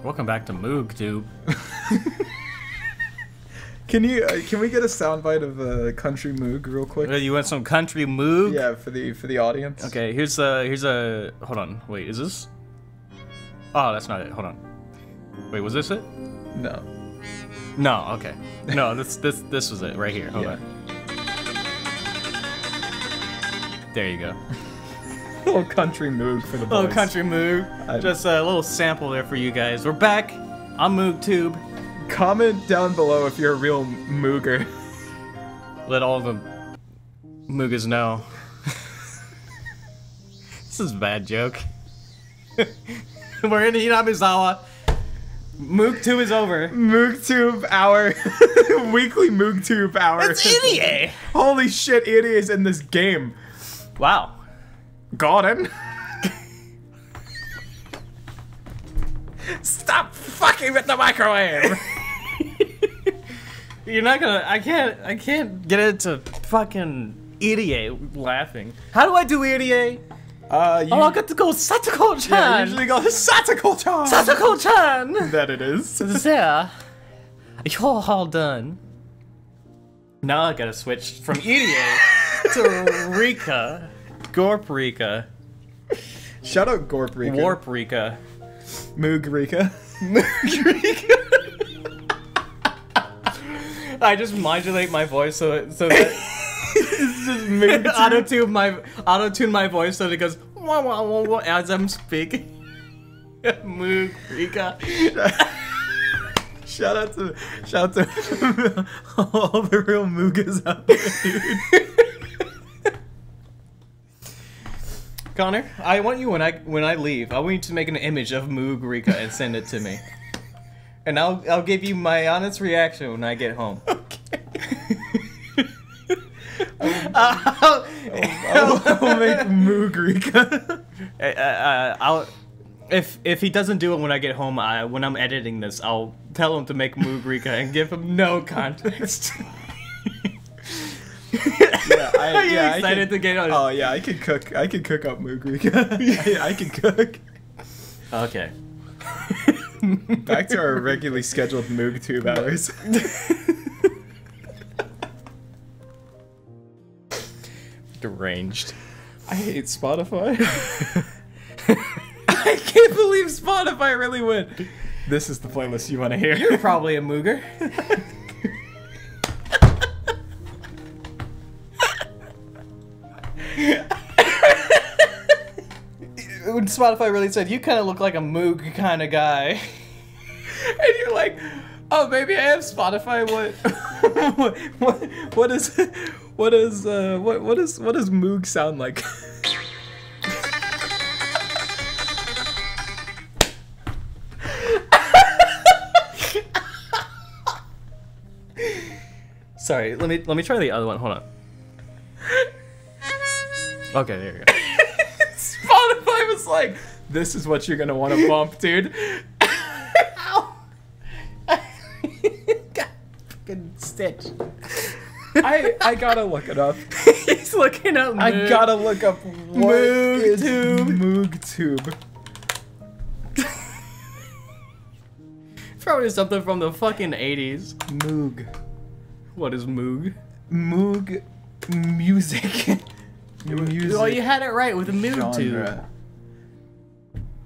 Welcome back to Moog Tube. Can we get a soundbite of Country Moog real quick? You want some Country Moog? Yeah, for the audience. Okay, here's a hold on. Wait, is this? Oh, that's not it. Hold on. Wait, was this it? No. No, okay. No, this was it right here. Hold on. There you go. A little Country Moog for the boys. Little Country Moog. Just a little sample there for you guys. We're back on Moog Tube. Comment down below if you're a real Mooger. Let all the Moogas know. This is a bad joke. We're in Hinamizawa. Moog Tube is over. Moog Tube hour. Weekly Moog Tube hour. It's Irie! Holy shit, Irie is in this game. Wow. Gordon. Stop fucking with the microwave. You're not gonna. I can't get into fucking Irie laughing. How do I do Irie? I got to go Satoko-chan. Yeah, usually go Satoko-chan. Satoko-chan. That it is. There. You're all done. Now I gotta switch from Irie to Rika. Gorp Rika. Shout out Gorp Rika. Warp Rika. Moog Rika. Moog Rika. I just modulate my voice so that It's just Moog auto-tune my voice so that it goes wah, wah, wah, wah, as I'm speaking. Moog Rika. Shout out to all the real Moogas out there, dude. Connor, I want you when I leave, I want you to make an image of Moog Rika and send it to me. And I'll give you my honest reaction when I get home. Okay. I'll make Moog Rika. If he doesn't do it when I get home, when I'm editing this, I'll tell him to make Moog Rika and give him no context. Are you excited to get on? Oh yeah, I could cook. I could cook up Moog Rika. I could cook. Okay. Back to our regularly scheduled Moog Tube hours. Deranged. I hate Spotify. I can't believe Spotify really went. This is the playlist you want to hear. You're probably a Mooger. When Spotify really said, you kind of look like a Moog kind of guy. And you're like, oh, maybe I have Spotify. What does Moog sound like? Sorry, let me try the other one. Hold on. Okay, there you go. Spotify was like, this is what you're gonna want to bump, dude. Ow! God, fucking stitch. I gotta look it up. He's looking up Moog. I gotta look up what Moog is Tube. Moog Tube. Probably something from the fucking 80s. Moog. What is Moog? Moog music. Music. Well, you had it right with the Moog Tube. Genre.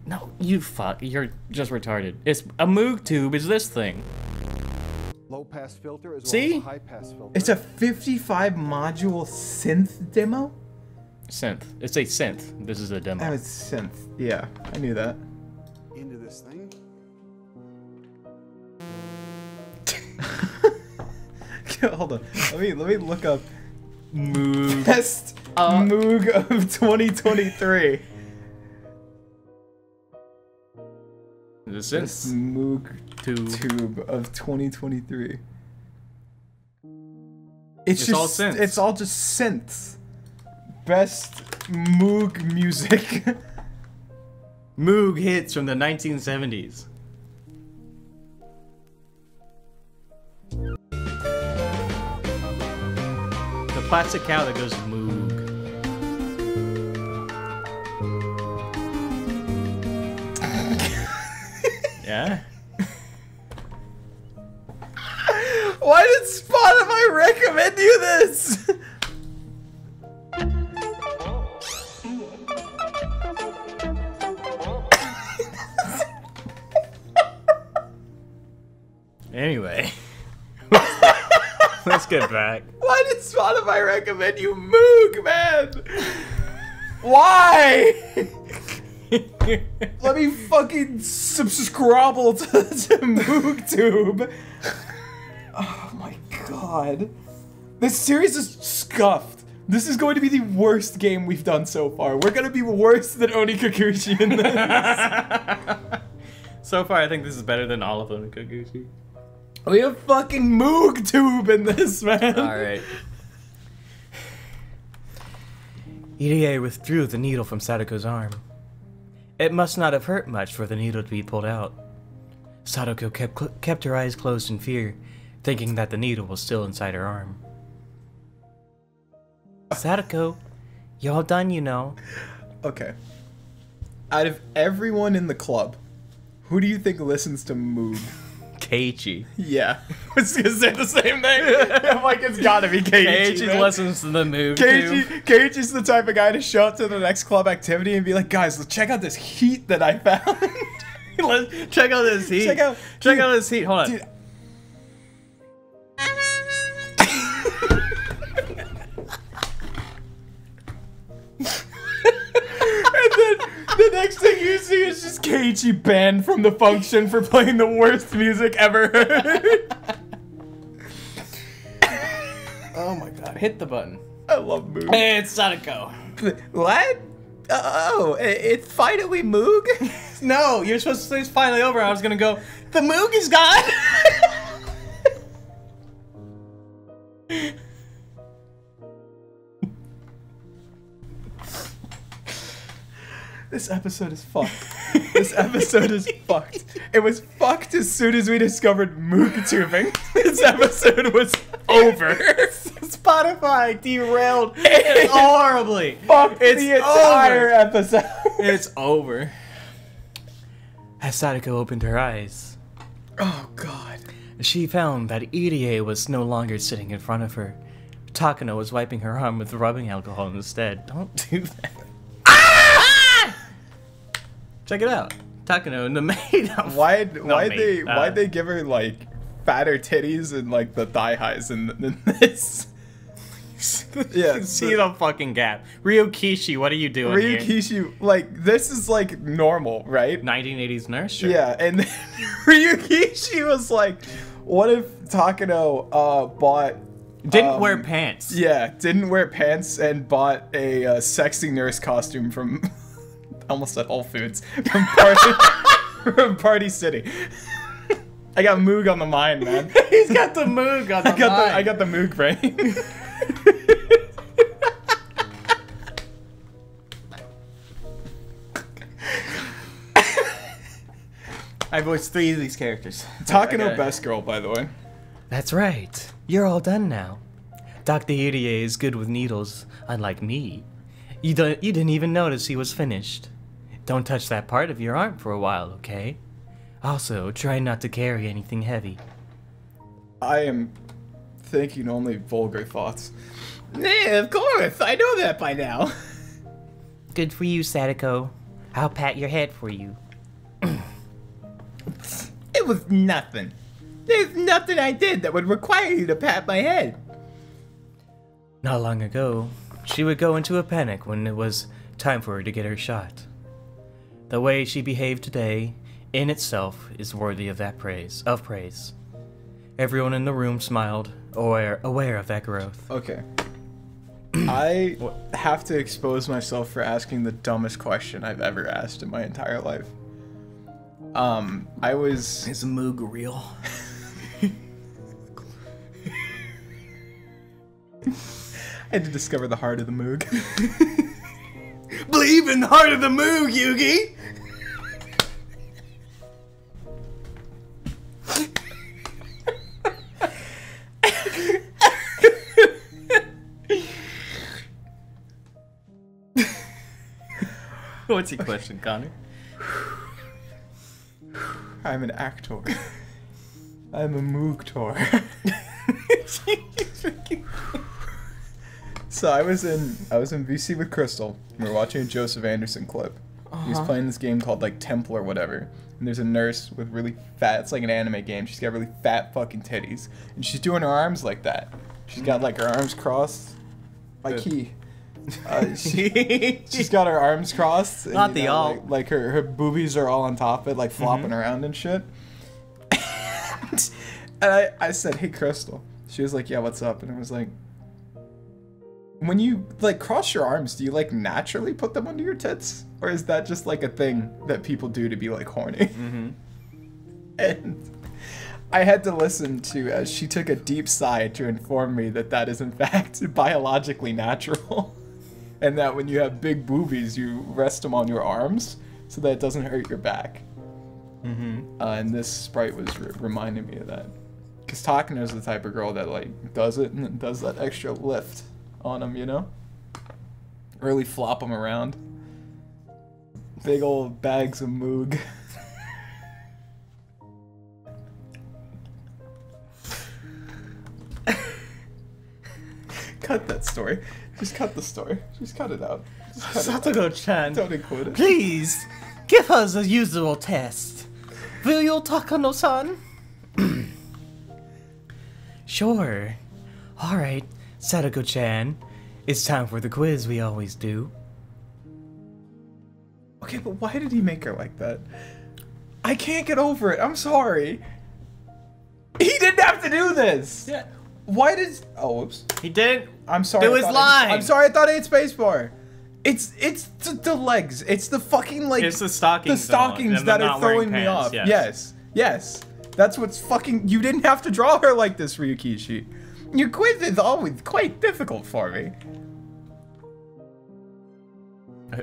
No, you're just retarded. It's a Moog Tube is this thing. Low pass filter as See? well as high pass filter. It's a 55 module synth demo? Synth. It's a synth. This is a demo. Oh, it's synth. Yeah, I knew that. into this thing. Hold on. Let me look up Moog. best Moog of 2023. The Best synth Moog tube. of 2023. It's all just synths. it's all just synths. Best Moog music. Moog hits from the 1970s. The plastic cow that goes Moog. Yeah. Why did Spotify recommend you this? Anyway. Let's get back. Why did Spotify recommend you Moog, man? Why? Let me fucking subscribe to MoogTube. Oh my god. This series is scuffed. This is going to be the worst game we've done so far. We're gonna be worse than Onikakushi in this. So far, I think this is better than all of Onikakushi. We have fucking MoogTube in this, man. Alright. Irie withdrew the needle from Sadako's arm. It must not have hurt much for the needle to be pulled out. Sadako kept her eyes closed in fear, thinking that the needle was still inside her arm. Sadako, you all done, you know. Okay. Out of everyone in the club, who do you think listens to Moog? Keiichi. Yeah. I was gonna say the same thing. I'm like, it's gotta be Keiichi. Keiichi man. listens to the Moog too. Keiichi's the type of guy to show up to the next club activity and be like, guys, let's check out this heat that I found. Check out this heat. Check out this heat. Hold on. Dude. And then the next thing you see is just Keiichi banned from the function for playing the worst music ever heard. Oh my god. Hit the button. I love Moog. Hey, it's Sadako. What? Oh, it's finally Moog? No, you're supposed to say it's finally over. I was gonna go, the Moog is gone! This episode is fucked. This episode is fucked. It was fucked as soon as we discovered MoogTubing. This episode was over. Spotify derailed it horribly. Fuck It's the entire over. episode. It's over. As Sadako opened her eyes, Oh god. she found that Irie was no longer sitting in front of her. Takano was wiping her arm with rubbing alcohol instead. Don't do that. Check it out. Takano and the maid. Why'd they give her like fatter titties and like the thigh highs in this? Yeah, See the fucking gap. Ryokishi, what are you doing here? Ryukishi, like this is like normal, right? 1980s nurse shirt. Yeah, and then Ryukishi was like, what if Takano bought Didn't wear pants. Yeah, didn't wear pants and bought a sexy nurse costume from almost at Whole Foods from Party City. I got Moog on the mind, man. He's got the Moog on the mind. I got the Moog brain. I voiced 3 of these characters. Takano best girl, by the way. That's right. You're all done now. Dr. Irie is good with needles, unlike me. You didn't even notice he was finished. Don't touch that part of your arm for a while, okay? Also, try not to carry anything heavy. I am thinking only vulgar thoughts. Yeah, of course. I know that by now. Good for you, Sadako. I'll pat your head for you. It was nothing. There's nothing I did that would require you to pat my head. Not long ago, she would go into a panic when it was time for her to get her shot. The way she behaved today, in itself, is worthy of that praise. Everyone in the room smiled, aware of that growth. Okay. I have to expose myself for asking the dumbest question I've ever asked in my entire life. I was... Is Moog real? I had to discover the heart of the Moog. Believe in the heart of the Moog, Yugi! What's your question, Connor? I'm an actor. I'm a Moog-tor. So I was in VC with Crystal. We were watching a Joseph Anderson clip. He was playing this game called like Temple or whatever. And there's a nurse with really fat, it's like an anime game. She's got really fat fucking titties. And she's doing her arms like that. She's got like her arms crossed. My key. She's got her arms crossed. And, Not the all. like her boobies are all on top of it, like flopping around and shit. And I said, hey, Crystal. She was like, yeah, what's up? And I was like, when you like cross your arms, do you like naturally put them under your tits? Or is that just like a thing that people do to be like horny? And I had to listen to as she took a deep sigh to inform me that that is in fact biologically natural. And that when you have big boobies, you rest them on your arms so that it doesn't hurt your back. And this sprite was reminding me of that. Because Takano's the type of girl that like does it and does that extra lift on them, you know? Really flop them around. Big old bags of Moog. Cut that story. Just cut the story. Just cut it out. Satoko-chan, Don't include it. please, give us a usual test. Will you, Takano-san? Sure. Alright, Satoko-chan. It's time for the quiz we always do. Okay, but why did he make her like that? I can't get over it. I'm sorry. He didn't have to do this. Yeah. Why did? Oh, whoops. He didn't. I'm sorry. Do his line. I'm sorry. I thought I hit spacebar. It's the legs. It's the fucking like. It's the stockings. The stockings that are throwing me off. Yes. Yes. That's what's fucking. You didn't have to draw her like this, Ryukishi. Your quiz is always quite difficult for me.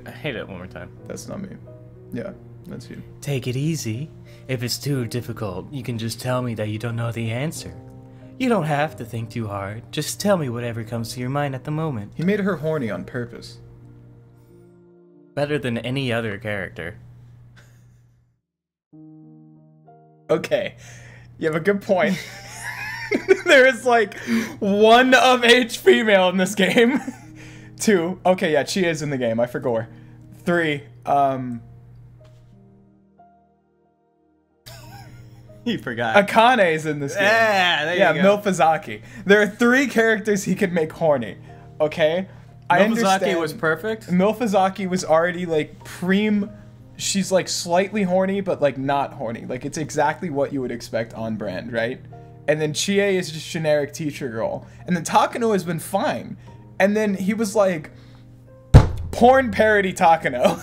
I hate it one more time. That's not me. Yeah, that's you. Take it easy. If it's too difficult, you can just tell me that you don't know the answer. You don't have to think too hard. Just tell me whatever comes to your mind at the moment. He made her horny on purpose. Better than any other character. Okay, you have a good point. There is like 1 of each female in this game. 2, okay, yeah, she is in the game. I forgot. 3, You forgot. Akane is in this game. Yeah, there you go. Milfazaki. There are 3 characters he could make horny. Okay, I understand. Milfazaki was perfect. Milfazaki was already like preem. She's like slightly horny, but like not horny. Like it's exactly what you would expect on brand, right? And then Chie is just generic teacher girl. And then Takano has been fine. And then he was like, porn parody Takano.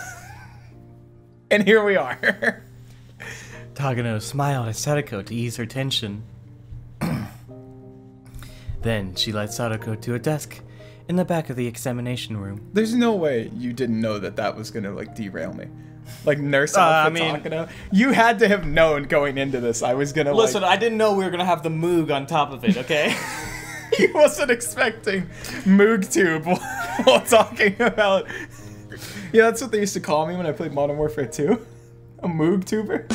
And here we are. Takano smiled at Sadako to ease her tension. Then she led Sadako to a desk in the back of the examination room. There's no way you didn't know that that was gonna like derail me. Like nurse outfit Takano. You had to have known going into this I was gonna Listen, I didn't know we were gonna have the Moog on top of it, okay? He wasn't expecting MoogTube while talking about... Yeah, that's what they used to call me when I played Modern Warfare 2. A MoogTuber.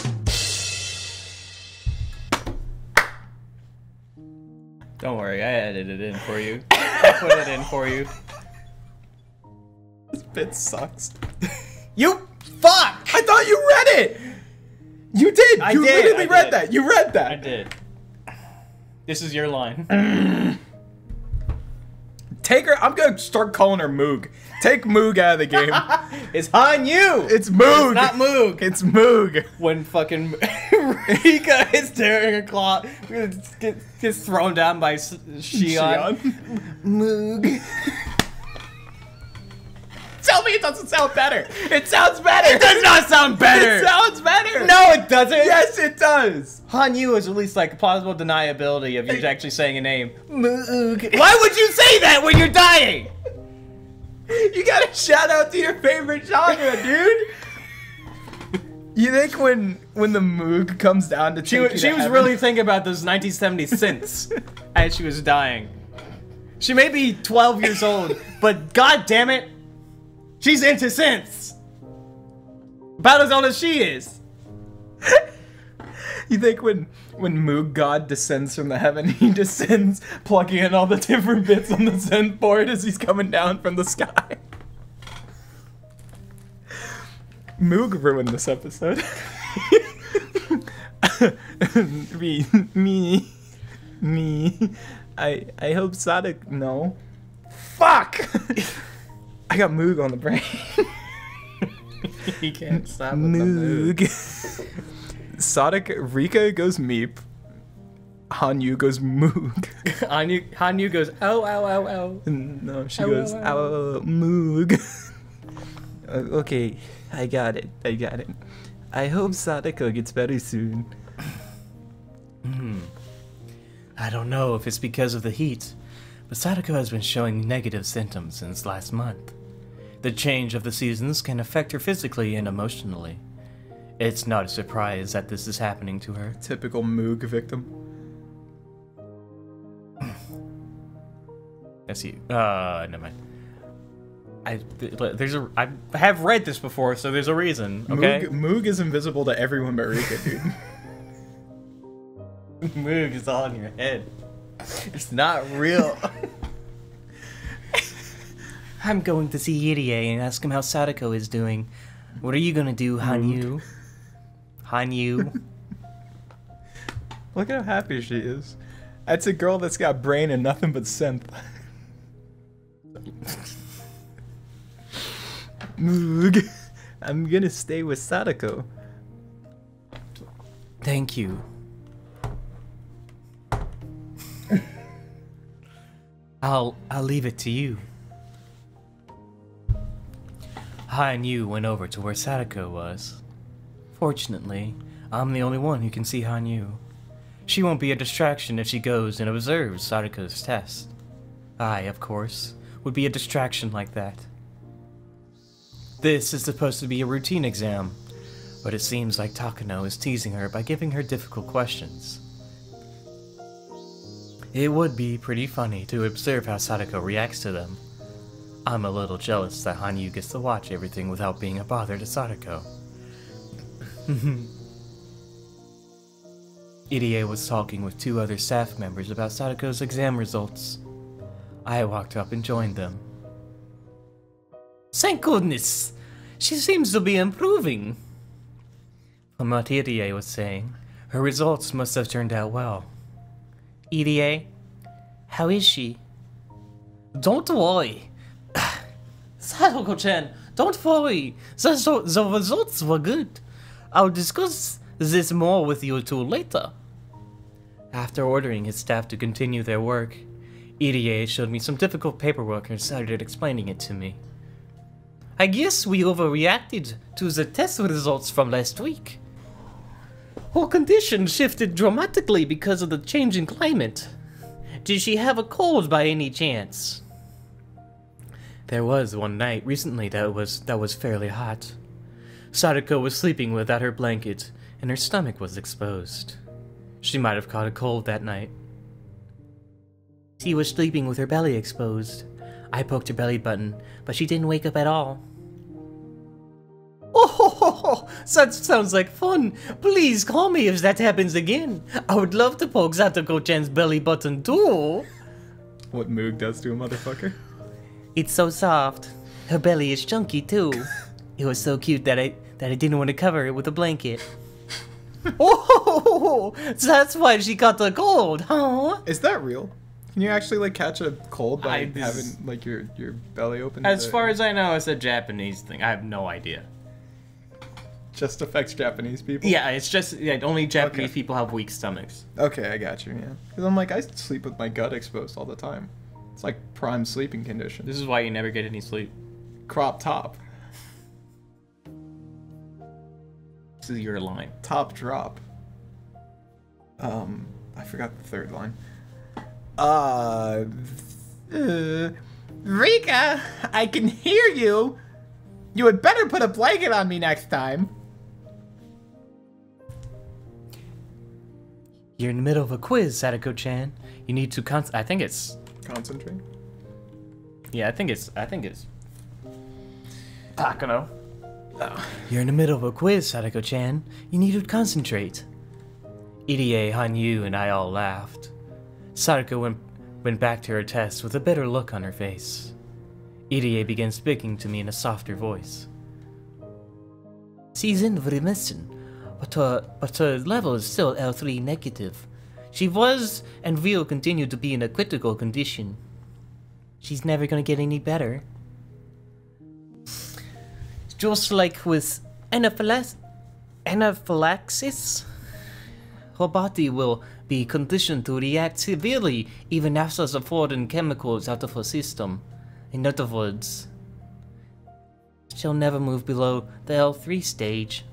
Don't worry, I edited it in for you. I put it in for you. This bit sucks. You fuck! I thought you read it! You did! I You did, literally I read did. that! You read that! I did. This is your line. Take her... I'm gonna start calling her Moog. Take Moog out of the game. It's on you! It's Moog! It's not Moog! It's Moog! When fucking Rika is tearing her claw, gets thrown down by Shion. Moog. Tell me it doesn't sound better! It sounds better! It does not sound better! It sounds better! No, it doesn't! Yes, it does! Hanyu is at least like plausible deniability of you actually saying a name. Moog. Why would you say that when you're dying? You gotta shout out to your favorite genre, dude! You think when the Moog comes down to She take you was to heaven- really thinking about those 1970 synths as she was dying. She may be 12 years old, but god damn it, she's into synths. About as old as she is. You think when Moog God descends from the heaven, he descends plugging in all the different bits on the synth board as he's coming down from the sky? Moog ruined this episode. me. I hope Sonic. No. Fuck! I got Moog on the brain. He can't stop with Moog. the Moog. Sonic, Rika goes Meep. Hanyu goes Moog. Hanyu goes, ow, ow, ow, ow. No, she Ow, goes, ow, ow, ow. Moog. Okay, I got it. I hope Sadako gets better soon. I don't know if it's because of the heat, but Sadako has been showing negative symptoms since last month. The change of the seasons can affect her physically and emotionally. It's not a surprise that this is happening to her. Typical Moog victim. That's you. Never mind. I have read this before, so there's a reason. Okay. Moog is invisible to everyone but Rika, dude. Moog is all in your head. It's not real. I'm going to see Irie and ask him how Sadako is doing. What are you gonna do, Hanyu? Hanyu. Look at how happy she is. That's a girl that's got brain and nothing but synth. Moog, I'm gonna stay with Sadako. Thank you. I'll leave it to you. Hanyu went over to where Sadako was. Fortunately, I'm the only one who can see Hanyu. She won't be a distraction if she goes and observes Sadako's test. I, of course, would be a distraction like that. This is supposed to be a routine exam, but it seems like Takano is teasing her by giving her difficult questions. It would be pretty funny to observe how Sadako reacts to them. I'm a little jealous that Hanyu gets to watch everything without being a bother to Sadako. Irie was talking with 2 other staff members about Sadako's exam results. I walked up and joined them. Thank goodness! She seems to be improving! From what Irie was saying, her results must have turned out well. Irie, how is she? Don't worry. Sadako-chan, don't worry. The results were good. I'll discuss this more with you 2 later. After ordering his staff to continue their work, Irie showed me some difficult paperwork and started explaining it to me. I guess we overreacted to the test results from last week. Her condition shifted dramatically because of the change in climate. Did she have a cold by any chance? There was one night recently that was fairly hot. Sadako was sleeping without her blanket, and her stomach was exposed. She might have caught a cold that night. She was sleeping with her belly exposed. I poked her belly button, but she didn't wake up at all. Oh, that sounds like fun. Please call me if that happens again. I would love to poke Satoko-chan's belly button too. What Moog does to a motherfucker. It's so soft. Her belly is chunky too. It was so cute that I didn't want to cover it with a blanket. Oh, that's why she caught the cold, huh? Is that real? Can you actually like catch a cold by having like your belly open? As far as I know, it's a Japanese thing. I have no idea. Just affects Japanese people? Yeah, it's just only Japanese people have weak stomachs. Okay, I got you, yeah. Because I'm like, I sleep with my gut exposed all the time. It's like prime sleeping condition. This is why you never get any sleep. Crop top. This is your line. Top drop. I forgot the 3rd line. Rika, I can hear you. You had better put a blanket on me next time. You're in the middle of a quiz, Sadako-chan. You need to I think it's... Concentrate? Yeah, I think it's... Takano. Oh. You're in the middle of a quiz, Sadako-chan. You need to concentrate. EDA, Hanyu, and I all laughed. Sadako went back to her test with a bitter look on her face. EDA began speaking to me in a softer voice. She's in remission, but her level is still L3 negative. She was and will continue to be in a critical condition. She's never gonna get any better. Just like with anaphylaxis, her body will be conditioned to react severely even after the foreign chemicals out of her system. In other words, she'll never move below the L3 stage.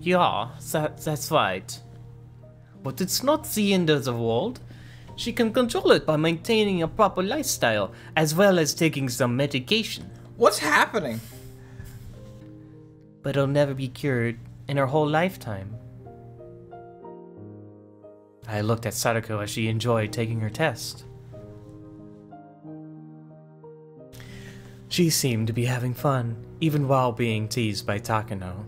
Yeah, that's right. But it's not the end of the world. She can control it by maintaining a proper lifestyle, as well as taking some medication. What's happening? But it'll never be cured in her whole lifetime. I looked at Sadako as she enjoyed taking her test. She seemed to be having fun, even while being teased by Takano.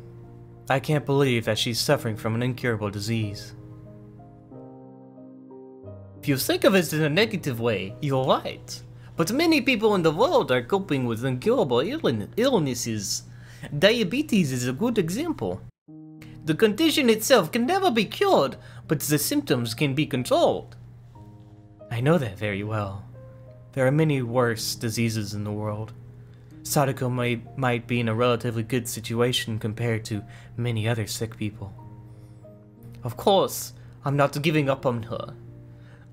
I can't believe that she's suffering from an incurable disease. If you think of it in a negative way, you're right. But many people in the world are coping with incurable illnesses. Diabetes is a good example. The condition itself can never be cured, but the symptoms can be controlled. I know that very well. There are many worse diseases in the world. Sadako might be in a relatively good situation compared to many other sick people. Of course, I'm not giving up on her.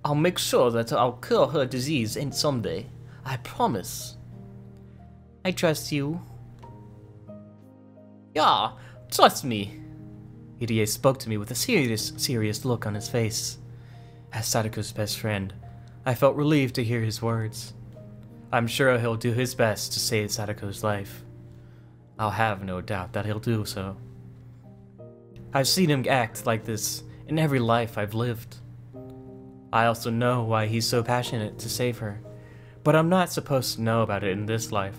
I'll make sure that I'll cure her disease in someday. I promise. I trust you. Yeah, trust me. Irie spoke to me with a serious look on his face. As Sadako's best friend, I felt relieved to hear his words. I'm sure he'll do his best to save Sadako's life. I'll have no doubt that he'll do so. I've seen him act like this in every life I've lived. I also know why he's so passionate to save her, but I'm not supposed to know about it in this life.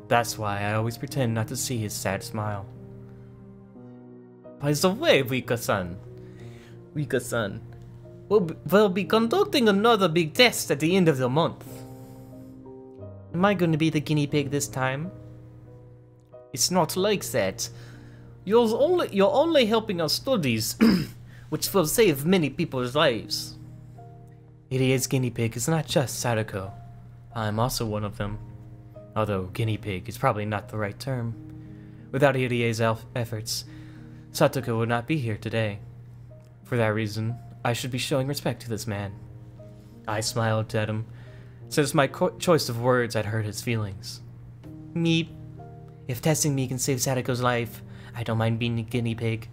That's why I always pretend not to see his sad smile. By the way, Rika-san, we'll be conducting another big test at the end of the month. Am I going to be the guinea pig this time? It's not like that. You're only helping our studies, which will save many people's lives. Irie's guinea pig is not just Sadako. I'm also one of them. Although guinea pig is probably not the right term. Without Irie's efforts, Sadako would not be here today. For that reason, I should be showing respect to this man. I smiled at him, since my choice of words had hurt his feelings. Meep. If testing me can save Sadako's life, I don't mind being a guinea pig.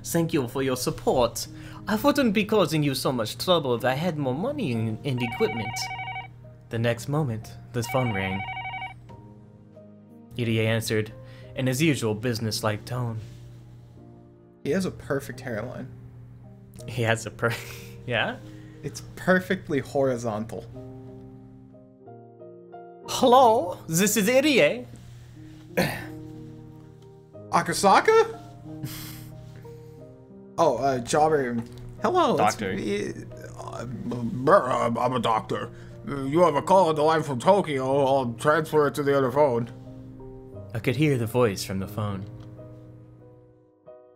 Thank you for your support. I wouldn't be causing you so much trouble if I had more money and equipment. The next moment, the phone rang. Irie answered in his usual business-like tone. He has a perfect hairline. He has a yeah? It's perfectly horizontal. Hello, this is Irie. Akasaka? Oh, Jobber. Hello, Doctor. I'm a doctor. You have a call on the line from Tokyo. I'll transfer it to the other phone. I could hear the voice from the phone.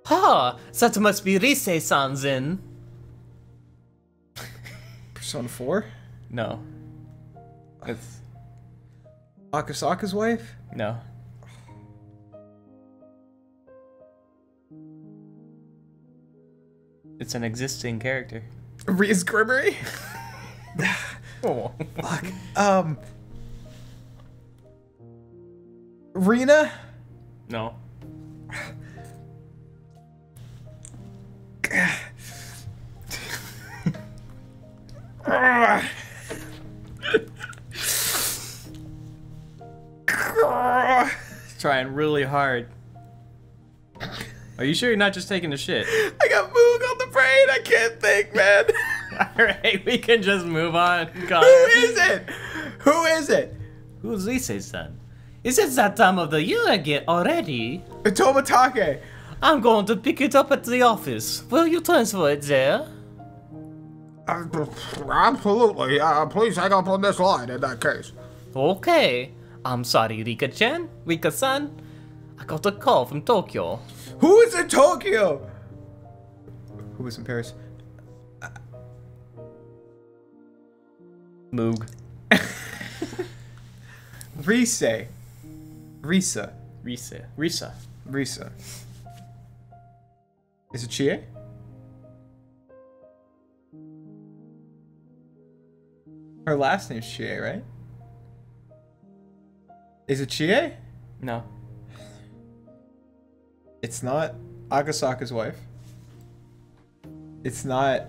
Ah, that must be Rise-san's in. Persona 4? No. It's... Akasaka's wife? No. It's an existing character. Ria's Grimmery? Oh. Fuck. Rina? No. Trying really hard. Are you sure you're not just taking a shit? I got Moog on the brain. I can't think, man. Alright, we can just move on. Who is it? Who is it? Who's Rise-san? Is it that time of the year again already? Tomatake! I'm going to pick it up at the office. Will you transfer it there? Absolutely. Please hang up on this line in that case. Okay. I'm sorry, Rika-chan. Rika-san. I got a call from Tokyo. Who is in Tokyo? Who was in Paris? Moog. Risa. Is it Chie? Her last name's Chie, right? Is it Chie? No. It's not Agasaka's wife. It's not...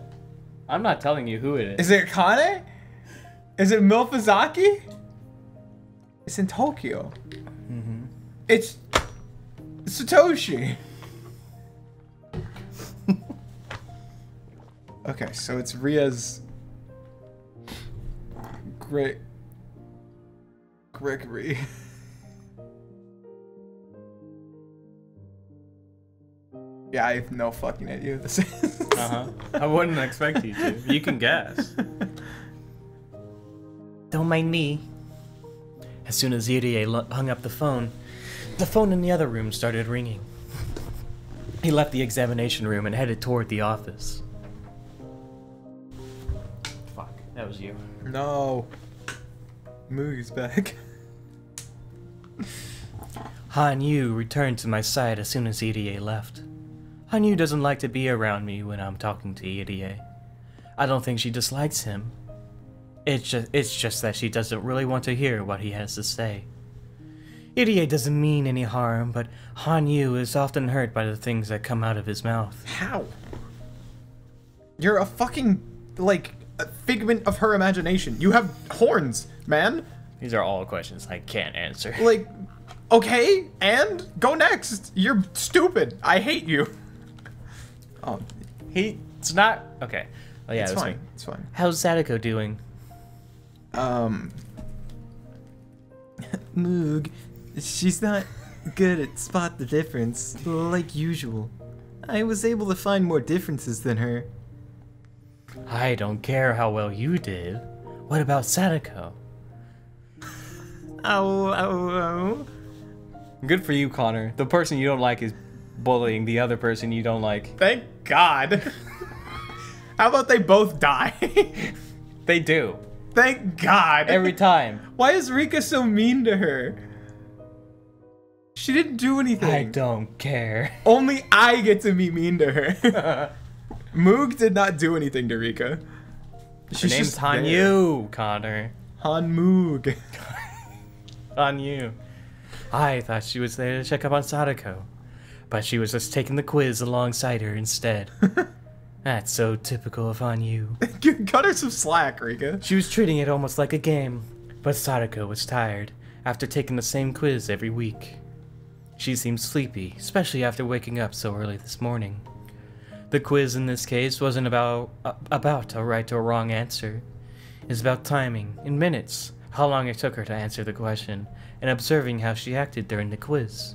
I'm not telling you who it is. Is it Kane? Is it Milfazaki? It's in Tokyo. Mm-hmm. It's Satoshi. Okay, so it's Ria's Gregory. Yeah, I have no fucking idea what this is. I wouldn't expect you to. You can guess. Don't mind me. As soon as Irie hung up the phone in the other room started ringing. He left the examination room and headed toward the office. Fuck, that was you. No. Moog is back. Hanyu returned to my side as soon as Irie left. Hanyu doesn't like to be around me when I'm talking to Irie. I don't think she dislikes him. It's just that she doesn't really want to hear what he has to say. Irie doesn't mean any harm, but Hanyu is often hurt by the things that come out of his mouth. How? You're a fucking, like, a figment of her imagination. You have horns, man. These are all questions I can't answer. Like, okay, and go next. You're stupid. I hate you. Oh, It's not... Okay. Oh, yeah, it's that's fine. me. It's fine. How's Sadako doing? Moog, she's not good at spot the difference, like usual. I was able to find more differences than her. I don't care how well you did. What about Sadako? Oh. Good for you, Connor. The person you don't like is bullying the other person you don't like. Thank God. How about they both die? They do. Thank God. Every time. Why is Rika so mean to her? She didn't do anything. I don't care. Only I get to be mean to her. Moog did not do anything to Rika. Her name's Hanyu, Connor. Han Moog. Hanyu. I thought she was there to check up on Sadako, but she was just taking the quiz alongside her instead. That's so typical of Hanyu. Cut her some slack, Rika. She was treating it almost like a game, but Sadako was tired after taking the same quiz every week. She seemed sleepy, especially after waking up so early this morning. The quiz in this case wasn't about a right or a wrong answer. It's about timing, in minutes, how long it took her to answer the question, and observing how she acted during the quiz.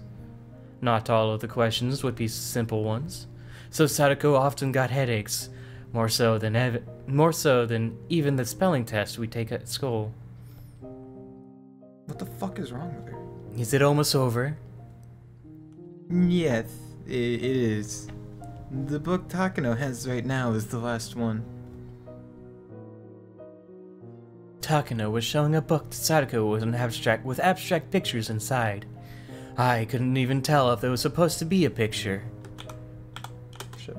Not all of the questions would be simple ones, so Sadako often got headaches, more so than even the spelling test we take at school. What the fuck is wrong with her? Is it almost over? Yes, it is. The book Takano has right now is the last one. Takano was showing a book to Sadako with abstract pictures inside. I couldn't even tell if there was supposed to be a picture. Shit.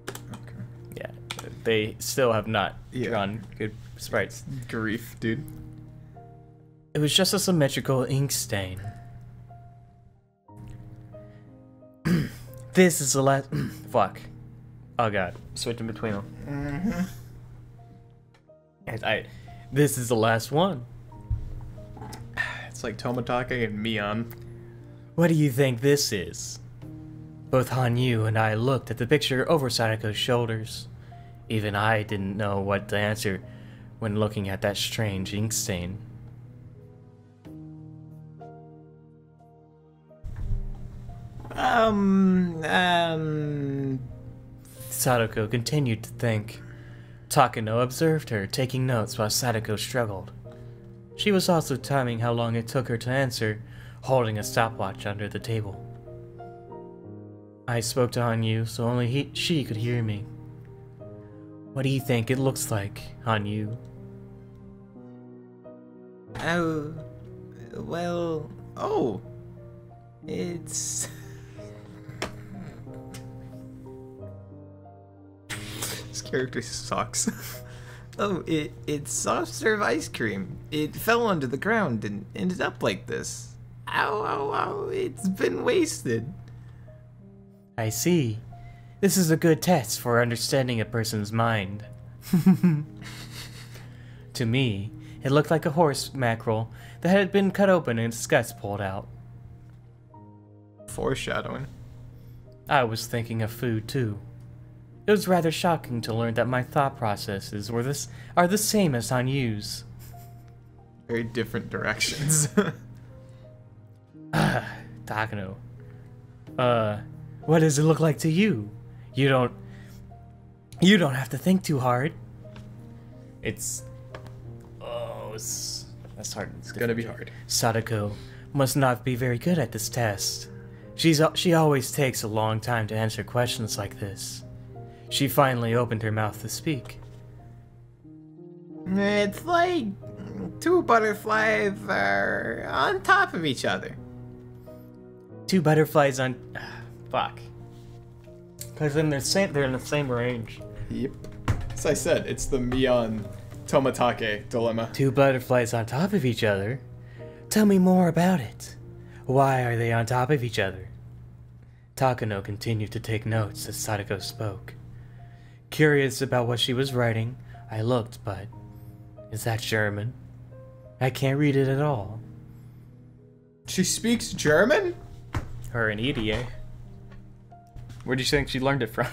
Okay. Yeah, they still have not Yeah. drawn good sprites. Grief, dude. It was just a symmetrical ink stain. This is the last... Fuck. Oh god. Switching between them. This is the last one. It's like Tomatake and Mion. What do you think this is? Both Hanyu and I looked at the picture over Sadako's shoulders. Even I didn't know what to answer when looking at that strange ink stain. Sadako continued to think. Takano observed her, taking notes while Sadako struggled. She was also timing how long it took her to answer, holding a stopwatch under the table. I spoke to Hanyu, so only she could hear me. What do you think it looks like, Hanyu? Oh, well, it's... This character sucks. It's soft serve ice cream. It fell onto the ground and ended up like this. Ow, it's been wasted. I see. This is a good test for understanding a person's mind. To me, it looked like a horse mackerel that had been cut open and its guts pulled out. Foreshadowing. I was thinking of food too. It was rather shocking to learn that my thought processes are the same as Hanyu's. Very different directions. Takano. What does it look like to you? You don't have to think too hard. That's hard. It's gonna be hard. Sadako must not be very good at this test. She always takes a long time to answer questions like this. She finally opened her mouth to speak. It's like two butterflies are on top of each other. Two butterflies on... fuck. Because they're in the same range. Yep. As I said, it's the Mion Tomatake dilemma. Two butterflies on top of each other? Tell me more about it. Why are they on top of each other? Takano continued to take notes as Sadako spoke. Curious about what she was writing, I looked, but... Is that German? I can't read it at all. She speaks German? Her and EDA. Where do you think she learned it from?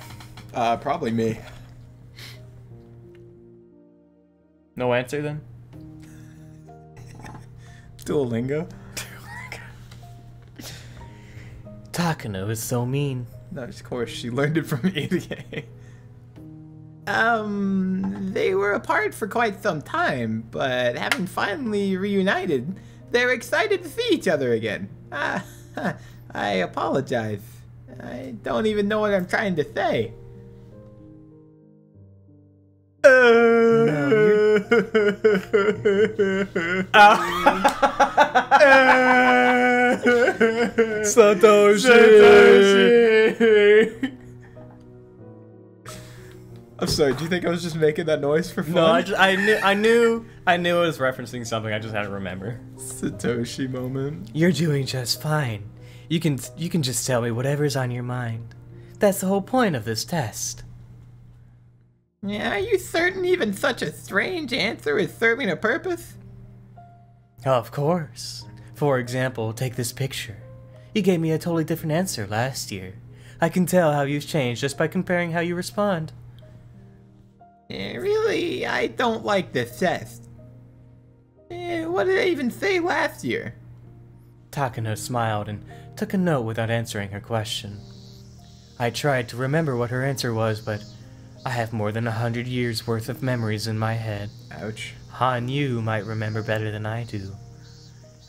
Probably me. No answer then? Duolingo? Takano is so mean. No, of course, she learned it from EDA. They were apart for quite some time, but having finally reunited, they're excited to see each other again. I apologize. I don't even know what I'm trying to say. Satoshi! I'm sorry, do you think I was just making that noise for fun? No, I knew it was referencing something, I just had to remember. Satoshi moment. You're doing just fine. You can just tell me whatever's on your mind. That's the whole point of this test. Yeah, are you certain even such a strange answer is serving a purpose? Of course. For example, take this picture. You gave me a totally different answer last year. I can tell how you've changed just by comparing how you respond. Really, I don't like this test. What did I even say last year? Takano smiled and took a note without answering her question. I tried to remember what her answer was, but I have more than 100 years worth of memories in my head. Ouch. Hanyu might remember better than I do.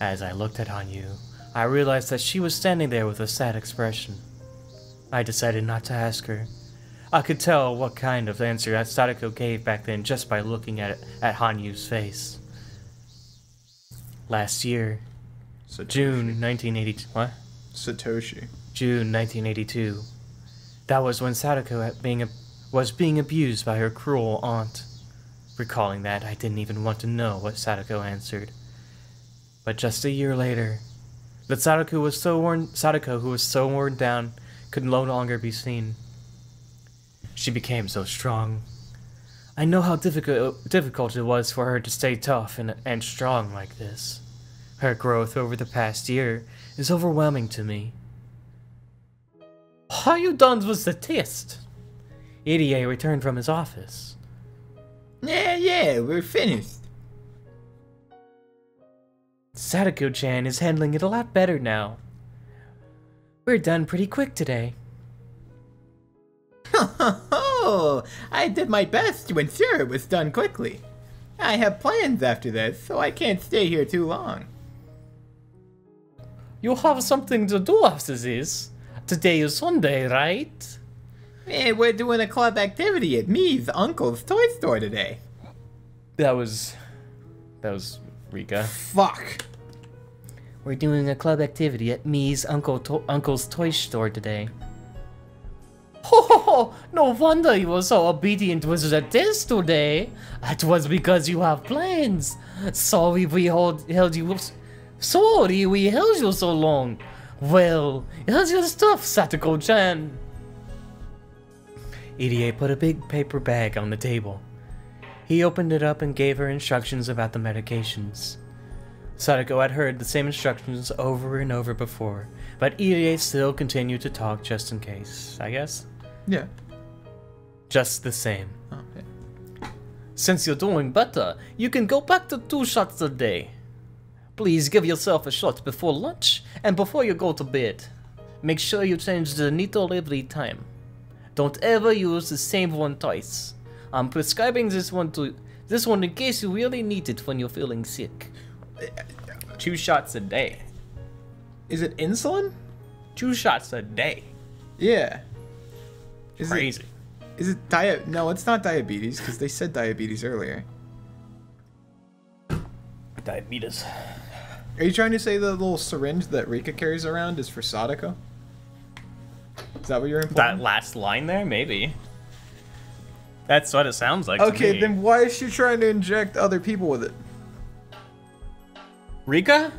As I looked at Hanyu, I realized that she was standing there with a sad expression. I decided not to ask her. I could tell what kind of answer that Sadako gave back then just by looking at Hanyu's face. Last year, Satoshi. June 1982. What? Satoshi. June 1982. That was when Sadako was being abused by her cruel aunt. Recalling that, I didn't even want to know what Sadako answered. But just a year later, the Sadako who was so worn down could no longer be seen. She became so strong. I know how difficult it was for her to stay tough and strong like this. Her growth over the past year is overwhelming to me. How you done with the test? EDA returned from his office. Yeah, we're finished. Sadako-chan is handling it a lot better now. We're done pretty quick today. Oh, I did my best to ensure it was done quickly. I have plans after this, so I can't stay here too long. You have something to do after this. Today is Sunday, right? We're doing a club activity at me's uncle's toy store today. That was Rika. Fuck. We're doing a club activity at me's uncle's toy store today. Oh, no wonder you were so obedient with the test today. That was because you have plans. Sorry we held you so long. Well, here's your stuff, Satoko-chan. EDA put a big paper bag on the table. He opened it up and gave her instructions about the medications. Sadako had heard the same instructions over and over before, but EDA still continued to talk just in case, I guess? Yeah. Just the same. Okay. Since you're doing better, you can go back to 2 shots a day. Please give yourself a shot before lunch and before you go to bed. Make sure you change the needle every time. Don't ever use the same one twice. I'm prescribing this one in case you really need it when you're feeling sick. 2 shots a day. Is it insulin? 2 shots a day. Yeah. Crazy. Is it diet? No, it's not diabetes because they said diabetes earlier. Diabetes. Are you trying to say the little syringe that Rika carries around is for Sadako? Is that what you're implying? That last line there, maybe. That's what it sounds like. To Okay, me. then why is she trying to inject other people with it? Rika?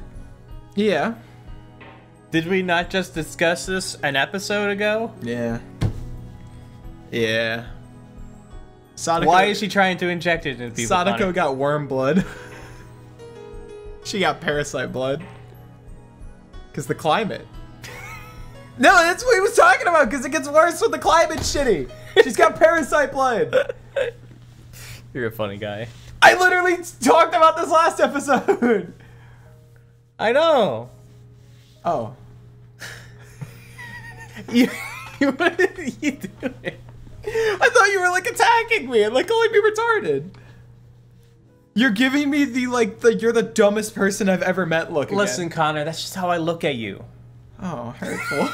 Yeah. Did we not just discuss this an episode ago? Yeah. Yeah. Sadako, Why is she trying to inject it into people? Sadako got worm blood. She got parasite blood. Because the climate. No, that's what he was talking about, because it gets worse when the climate's shitty. She's got parasite blood. You're a funny guy. I literally talked about this last episode. I know. Oh. What are you doing? I thought you were like attacking me and like calling me retarded. You're giving me you're the dumbest person I've ever met looking Listen, at. Connor, that's just how I look at you. Oh, hurtful.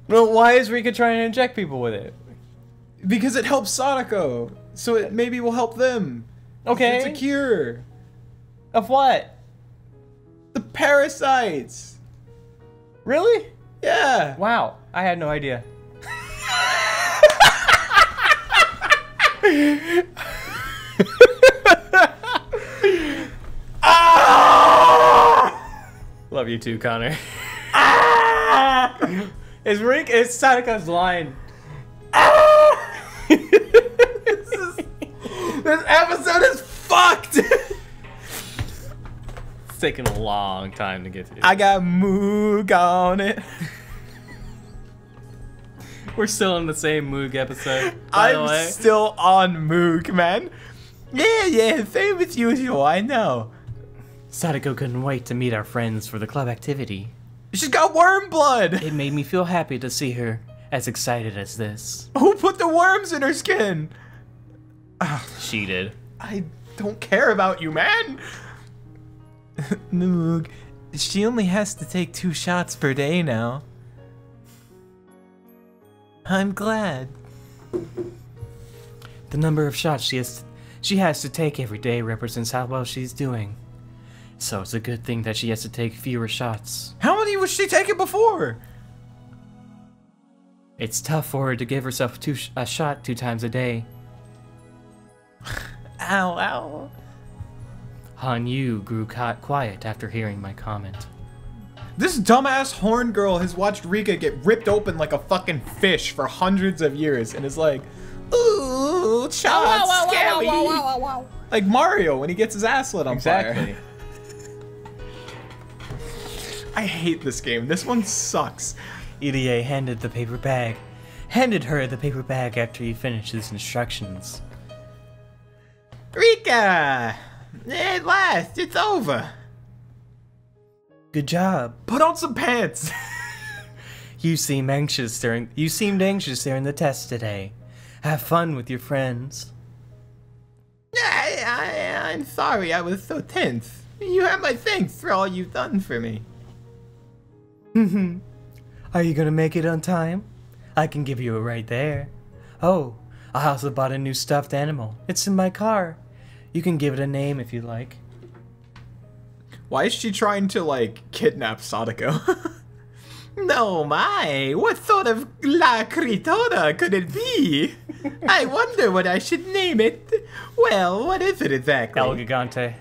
Well, why is Rika trying to inject people with it? Because it helps Sadako. So it maybe will help them. Okay. It's a cure. Of what? The parasites. Really? Yeah. Wow, I had no idea. Love you too, Connor. It's Sadako's line. This episode is fucked. It's taking a long time to get to. I got Moog on it. We're still in the same Moog episode, by the way. I'm still on Moog, man. Yeah, same as usual, I know. Sadako couldn't wait to meet our friends for the club activity. She's got worm blood. It made me feel happy to see her as excited as this. Who put the worms in her skin? She did. I don't care about you, man. Moog, she only has to take 2 shots per day now. I'm glad. The number of shots she has to take every day represents how well she's doing. So it's a good thing that she has to take fewer shots. How many was she taking before? It's tough for her to give herself a shot 2 times a day. Ow, ow. Han Yu grew quiet after hearing my comment. This dumbass horn girl has watched Rika get ripped open like a fucking fish for hundreds of years and is like, ooh, shots, scary. Like Mario when he gets his ass lit on fire. I hate this game. This one sucks. EDA handed her the paper bag after he finished his instructions. Rika! At last, it's over. Good job. Put on some pants. You seemed anxious during the test today. Have fun with your friends. I'm sorry I was so tense. You have my thanks for all you've done for me. Are you gonna make it on time? I can give you a ride there. Oh, I also bought a new stuffed animal. It's in my car. You can give it a name if you like. Why is she trying to, like, kidnap Sadako? No, my, what sort of La Critora could it be? I wonder what I should name it. Well, what is it exactly? El Gigante.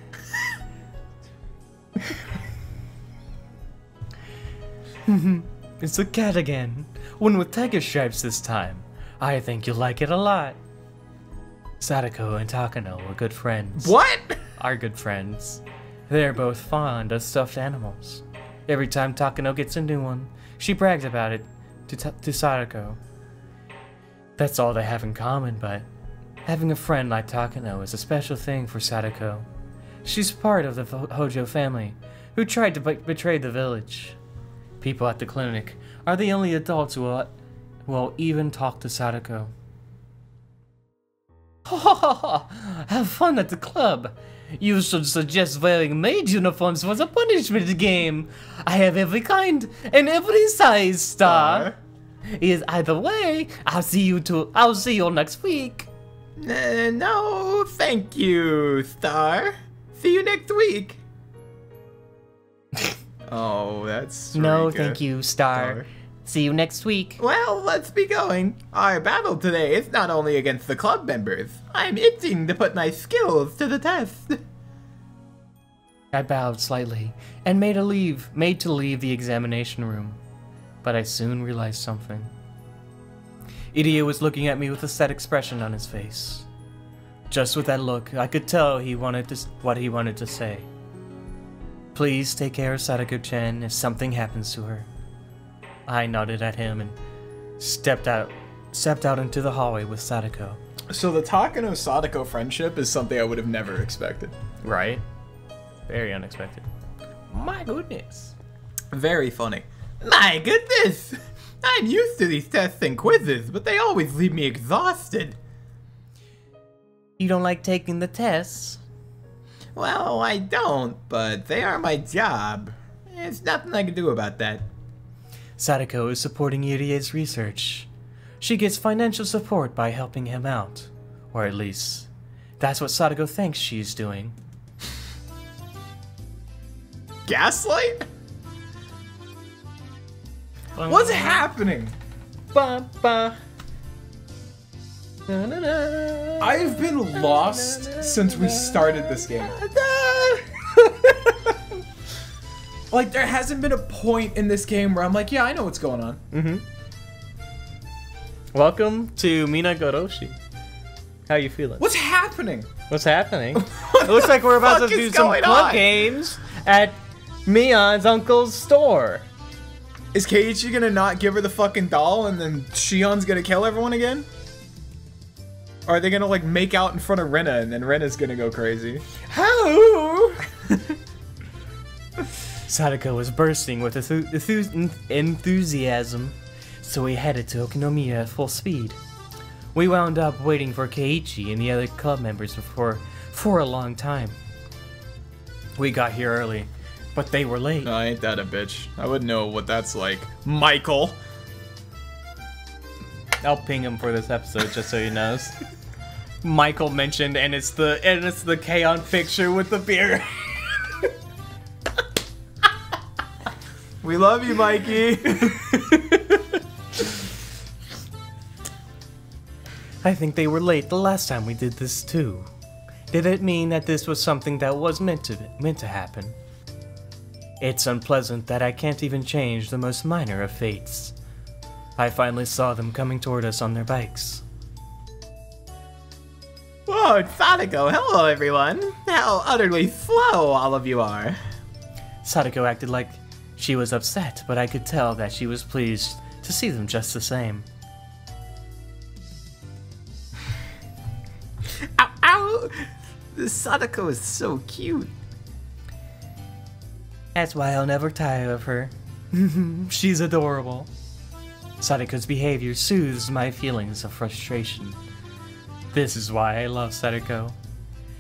It's a cat again. One with tiger stripes this time. I think you'll like it a lot. Sadako and Takano are good friends. What? Are good friends. They're both fond of stuffed animals. Every time Takano gets a new one, she brags about it to Sadako. That's all they have in common, but having a friend like Takano is a special thing for Sadako. She's part of the Hojo family, who tried to betray the village. People at the clinic are the only adults who will even talk to Sadako. Ha ha ha ha! Have fun at the club! You should suggest wearing maid uniforms for the punishment game. I have every kind and every size, Star. Either way, I'll see you next week. No, thank you, Star. See you next week. Oh, that's No, very good. thank you, Star. See you next week. Well, let's be going. Our battle today is not only against the club members. I'm itching to put my skills to the test. I bowed slightly and made to leave the examination room, but I soon realized something. Idia was looking at me with a sad expression on his face. Just with that look, I could tell what he wanted to say. Please take care of Sadako-chan if something happens to her. I nodded at him and stepped out into the hallway with Sadako. So the Takano-Sadako friendship is something I would have never expected. Right? Very unexpected. My goodness. Very funny. My goodness! I'm used to these tests and quizzes, but they always leave me exhausted. You don't like taking the tests? Well, I don't, but they are my job. There's nothing I can do about that. Sadako is supporting Yurie's research. She gets financial support by helping him out. Or at least, that's what Sadako thinks she's doing. Gaslight? What's happening? Ba-ba. I've been lost since we started this game. Like, there hasn't been a point in this game where I'm like, yeah, I know what's going on. Welcome to Minagoroshi. How you feeling? What's happening? What's happening? It looks like we're about to do some club games at Mion's uncle's store. Is Keiichi gonna not give her the fucking doll and then Shion's gonna kill everyone again? Or are they gonna, like, make out in front of Rena and then Rena's gonna go crazy? How? Sadako was bursting with enthusiasm, so we headed to Okinomiya at full speed. We wound up waiting for Keiichi and the other club members for a long time. We got here early, but they were late. No, ain't that a bitch. I wouldn't know what that's like. Michael! I'll ping him for this episode just so he knows. Michael mentioned, and it's the K-On picture with the beer. We love you, Mikey! I think they were late the last time we did this too. Did it mean that this was something that was meant to happen? It's unpleasant that I can't even change the most minor of fates. I finally saw them coming toward us on their bikes. Whoa, it's Sadako. Hello, everyone. How utterly slow all of you are. Sadako acted like she was upset, but I could tell that she was pleased to see them just the same. Ow, ow! Sadako is so cute. That's why I'll never tire of her. She's adorable. Sadako's behavior soothes my feelings of frustration. This is why I love Sadako.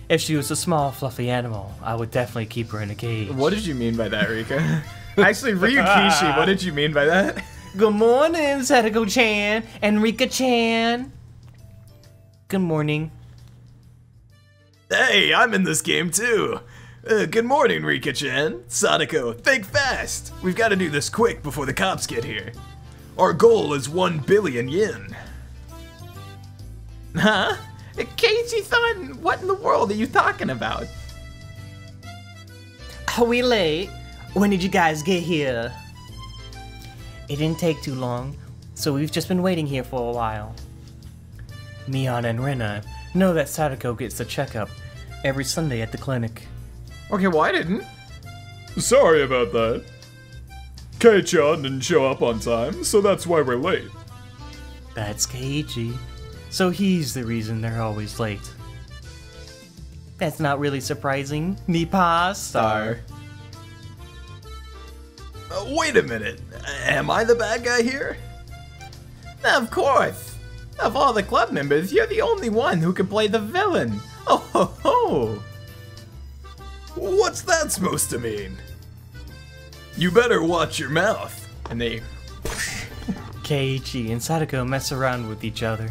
If she was a small, fluffy animal, I would definitely keep her in a cage. What did you mean by that, Rika? Actually, Ryukishi, what did you mean by that? Good morning, Sadako-chan and Rika-chan. Good morning. Hey, I'm in this game too. Good morning, Rika-chan. Sadako, think fast. We've got to do this quick before the cops get here. Our goal is 1 billion yen. Huh? Keiichi-san, what in the world are you talking about? Are we late? When did you guys get here? It didn't take too long, so we've just been waiting here for a while. Mion and Rena know that Sadako gets a checkup every Sunday at the clinic. Okay, well, I didn't. Sorry about that. Kei-chan didn't show up on time, so that's why we're late. That's Keiichi, so he's the reason they're always late. That's not really surprising. Nipa star. Wait a minute. Am I the bad guy here? Of course. Of all the club members, you're the only one who can play the villain. Oh ho ho! What's that supposed to mean? You better watch your mouth. And they... Keiichi and Sadako mess around with each other.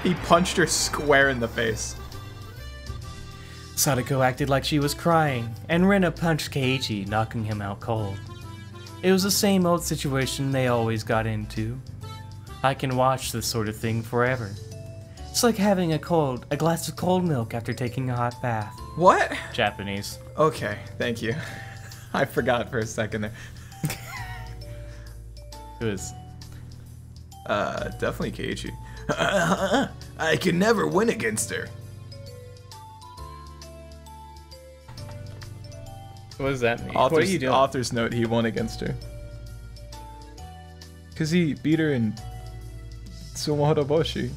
He punched her square in the face. Sadako acted like she was crying, and Rena punched Keiichi, knocking him out cold. It was the same old situation they always got into. I can watch this sort of thing forever. It's like having a glass of cold milk after taking a hot bath. What? Japanese. Okay, thank you. I forgot for a second there. It was... definitely Keiichi. I can never win against her. What does that mean? What are you doing? Author's note, he won against her. Because he beat her in Sumohoroboshi.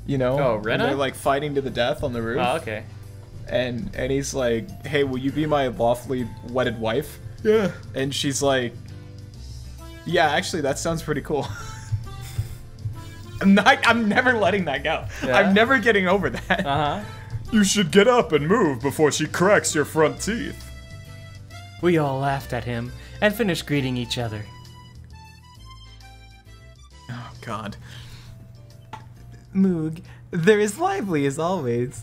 You know? Oh, Rena? They're like fighting to the death on the roof. Oh, okay. And he's like, hey, will you be my lawfully wedded wife? Yeah. And she's like, yeah, actually, that sounds pretty cool. I'm never letting that go. Yeah? I'm never getting over that. Uh-huh. You should get up and move before she cracks your front teeth. We all laughed at him and finished greeting each other. Oh, God. Moog, they're as lively as always.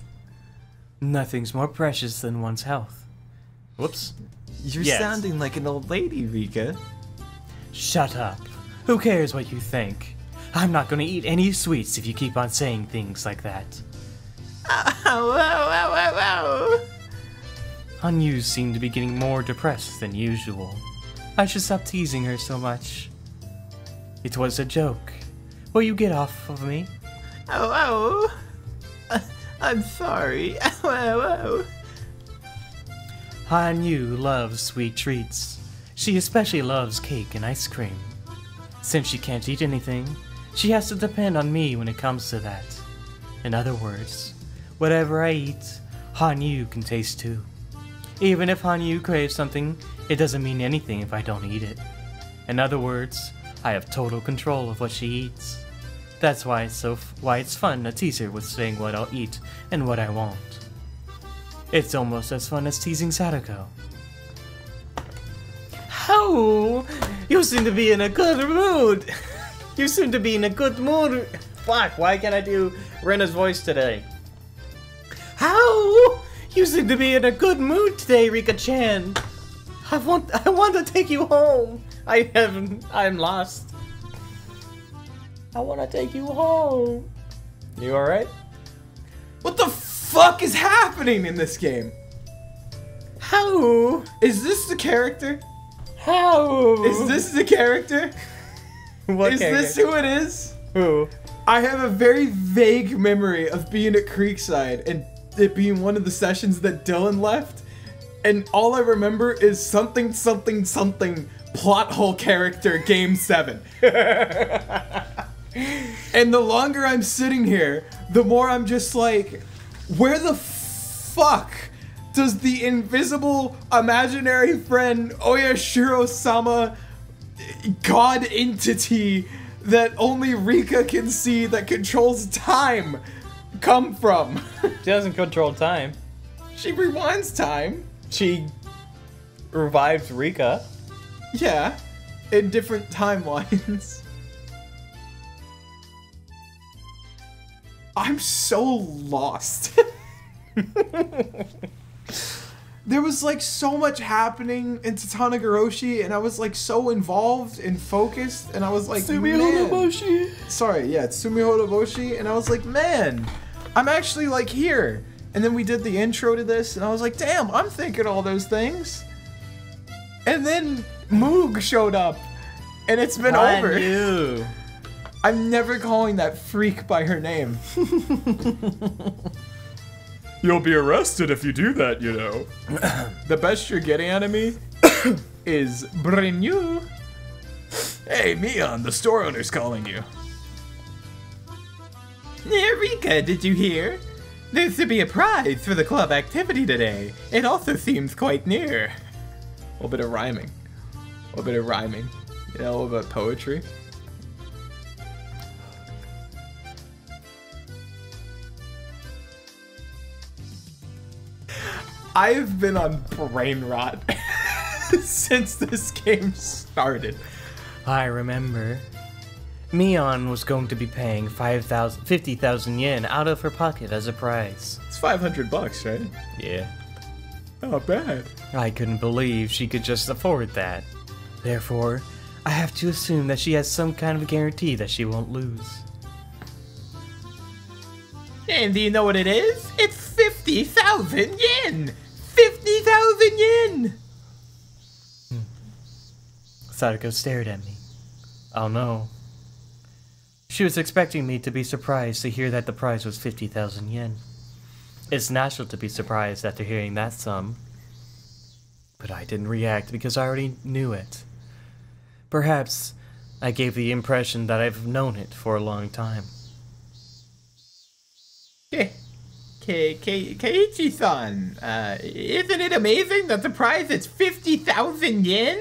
Nothing's more precious than one's health. Whoops. You're Yes. sounding like an old lady, Rika. Shut up. Who cares what you think? I'm not gonna eat any sweets if you keep on saying things like that. Ow, ow, ow, ow, ow. Hanyu seemed to be getting more depressed than usual. I should stop teasing her so much. It was a joke. Will you get off of me? Ow, ow. I'm sorry. Ow, ow, ow. Hanyu loves sweet treats. She especially loves cake and ice cream. Since she can't eat anything, she has to depend on me when it comes to that. In other words, whatever I eat, Hanyu can taste too. Even if Hanyu craves something, it doesn't mean anything if I don't eat it. In other words, I have total control of what she eats. That's why it's fun to tease her with saying what I'll eat and what I won't. It's almost as fun as teasing Sadako. Oh, you seem to be in a good mood. You seem to be in a good mood. Fuck, why can't I do Rena's voice today? How? You seem to be in a good mood today, Rika-chan. I want to take you home. I'm lost. I want to take you home. You alright? What the fuck is happening in this game? How? Is this the character? How? Is this the character? What Is character? this who it is? Who? I have a very vague memory of being at Creekside and it being one of the sessions that Dylan left, and all I remember is something plot hole character game 7. And the longer I'm sitting here, the more I'm just like, Where the fuck does the invisible imaginary friend Oyashiro-sama god entity that only Rika can see that controls time come from? She doesn't control time. She rewinds time. She revives Rika. Yeah, in different timelines. I'm so lost. There was like so much happening in Minagoroshi, and I was like so involved and focused, and I was like, man. Sorry, yeah, it's Sumihodoboshi, and I was like, man, I'm actually like here. And then we did the intro to this, and I was like, damn, I'm thinking all those things. And then Moog showed up, and it's been over. You. I'm never calling that freak by her name. You'll be arrested if you do that, you know. The best you're getting out of me is Brinyu. Hey, Mion, the store owner's calling you. Rika, did you hear? There's to be a prize for the club activity today. It also seems quite near. A little bit of rhyming. A little bit of rhyming. You know, a little bit of poetry. I've been on brain rot since this game started. I remember. Mion was going to be paying 50,000 yen out of her pocket as a prize. It's $500, right? Yeah. Not bad. I couldn't believe she could just afford that. Therefore, I have to assume that she has some kind of guarantee that she won't lose. And do you know what it is? It's 50,000 yen! 50,000 yen! Sadako stared at me. Oh no. She was expecting me to be surprised to hear that the prize was 50,000 yen. It's natural to be surprised after hearing that sum. But I didn't react because I already knew it. Perhaps I gave the impression that I've known it for a long time. Keiichi-san, isn't it amazing that the prize is 50,000 yen?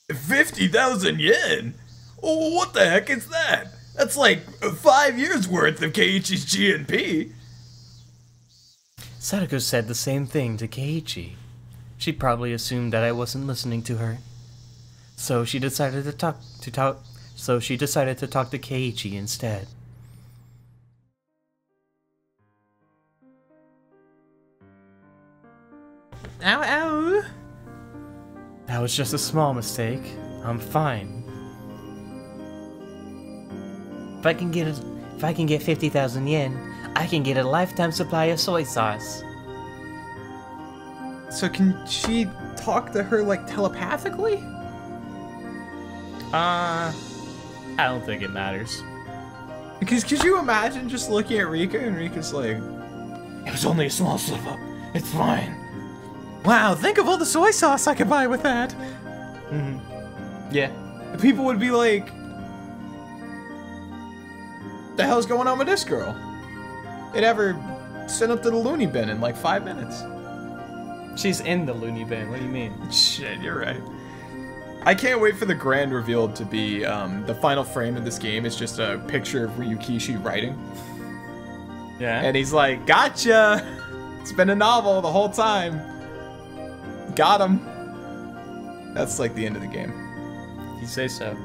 50,000 yen? Oh, what the heck is that? That's like 5 years worth of Keiichi's GNP. Sadako said the same thing to Keiichi. She probably assumed that I wasn't listening to her. So she decided to talk to Keiichi instead. Ow, ow. That was just a small mistake. I'm fine. If I can get 50,000 yen, I can get a lifetime supply of soy sauce. So can she talk to her like telepathically? I don't think it matters. Because could you imagine just looking at Rika and Rika's like, it was only a small slip up. It's fine. Wow, think of all the soy sauce I could buy with that. Mm-hmm. Yeah. People would be like, the hell's going on with this girl? They'd ever send up to the loony bin in like 5 minutes. She's in the loony bin, what do you mean? Shit, you're right. I can't wait for the grand reveal to be, the final frame of this game is just a picture of Ryukishi writing. Yeah. And he's like, gotcha! It's been a novel the whole time. Got him. That's like the end of the game. You say so.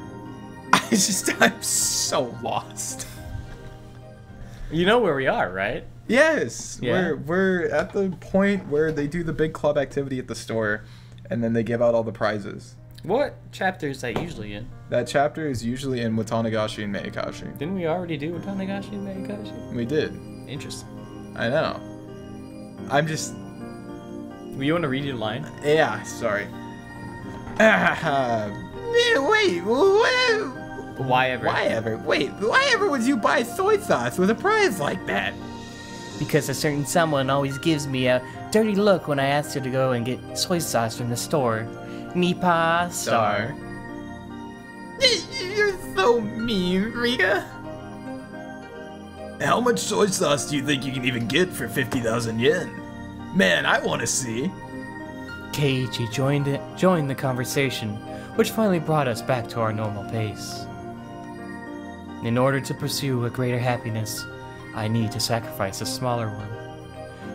I'm so lost. You know where we are, right? Yes, Yeah. we're at the point where they do the big club activity at the store, and then they give out all the prizes. What chapter is that usually in? That chapter is usually in Watanagashi and Meikashi. Didn't we already do Tanagashi and Meikashi? We did. Interesting. I know. I'm just... You want to read your line? Yeah, sorry. Wait, what? Why ever? Why ever would you buy soy sauce with a prize like that? Because a certain someone always gives me a dirty look when I ask her to go and get soy sauce from the store. Nipa star. You're so mean, Rika. How much soy sauce do you think you can even get for 50,000 yen? Man, I want to see. Keiichi joined the conversation, which finally brought us back to our normal pace. In order to pursue a greater happiness, I need to sacrifice a smaller one.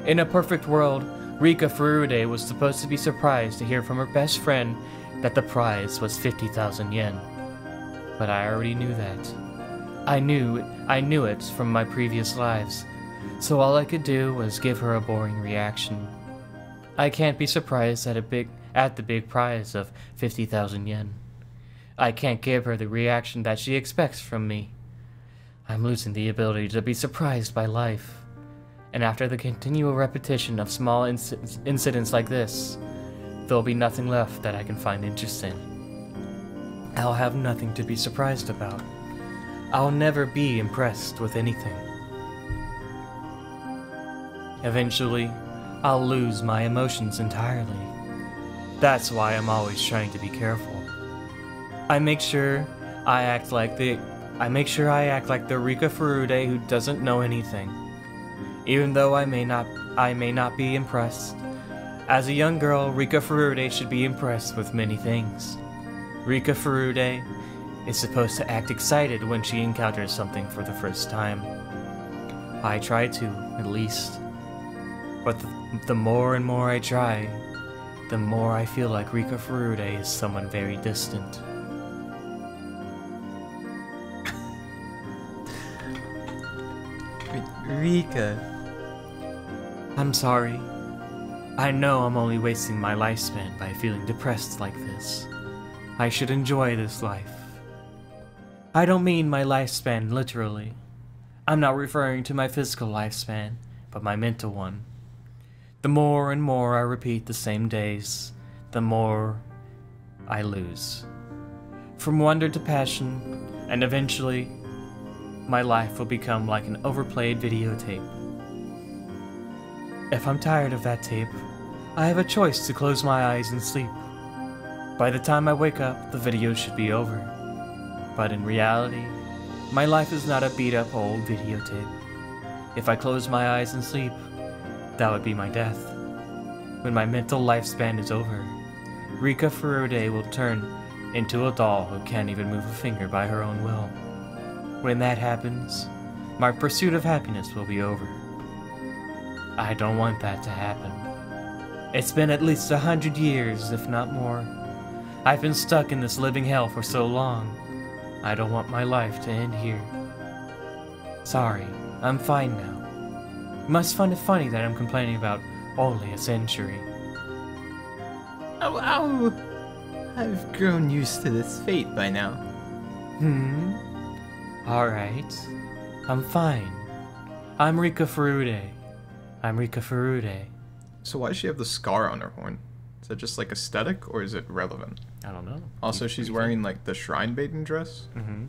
In a perfect world, Rika Furude was supposed to be surprised to hear from her best friend that the prize was 50,000 yen. But I already knew that. I knew it from my previous lives, so all I could do was give her a boring reaction. I can't be surprised at the big prize of 50,000 yen. I can't give her the reaction that she expects from me. I'm losing the ability to be surprised by life. And after the continual repetition of small incidents like this, there'll be nothing left that I can find interesting. I'll have nothing to be surprised about. I'll never be impressed with anything. Eventually, I'll lose my emotions entirely. That's why I'm always trying to be careful. I make sure I act like the Rika Furude who doesn't know anything. Even though I may not be impressed. As a young girl, Rika Furude should be impressed with many things. Rika Furude is supposed to act excited when she encounters something for the first time. I try to, at least. But the more and more I try, the more I feel like Rika Furude is someone very distant. Rika. I'm sorry. I know I'm only wasting my lifespan by feeling depressed like this. I should enjoy this life. I don't mean my lifespan literally. I'm not referring to my physical lifespan, but my mental one. The more and more I repeat the same days, the more I lose. From wonder to passion, and eventually, my life will become like an overplayed videotape. If I'm tired of that tape, I have a choice to close my eyes and sleep. By the time I wake up, the video should be over. But in reality, my life is not a beat-up old videotape. If I close my eyes and sleep, that would be my death. When my mental lifespan is over, Rika Furude will turn into a doll who can't even move a finger by her own will. When that happens, my pursuit of happiness will be over. I don't want that to happen. It's been at least 100 years, if not more. I've been stuck in this living hell for so long. I don't want my life to end here. Sorry, I'm fine now. You must find it funny that I'm complaining about only a century. Oh, I've grown used to this fate by now. Alright. I'm fine. I'm Rika Furude. So why does she have the scar on her horn? Is that just like aesthetic, or is it relevant? I don't know. Also, she's wearing like the shrine maiden dress. Mm-hmm.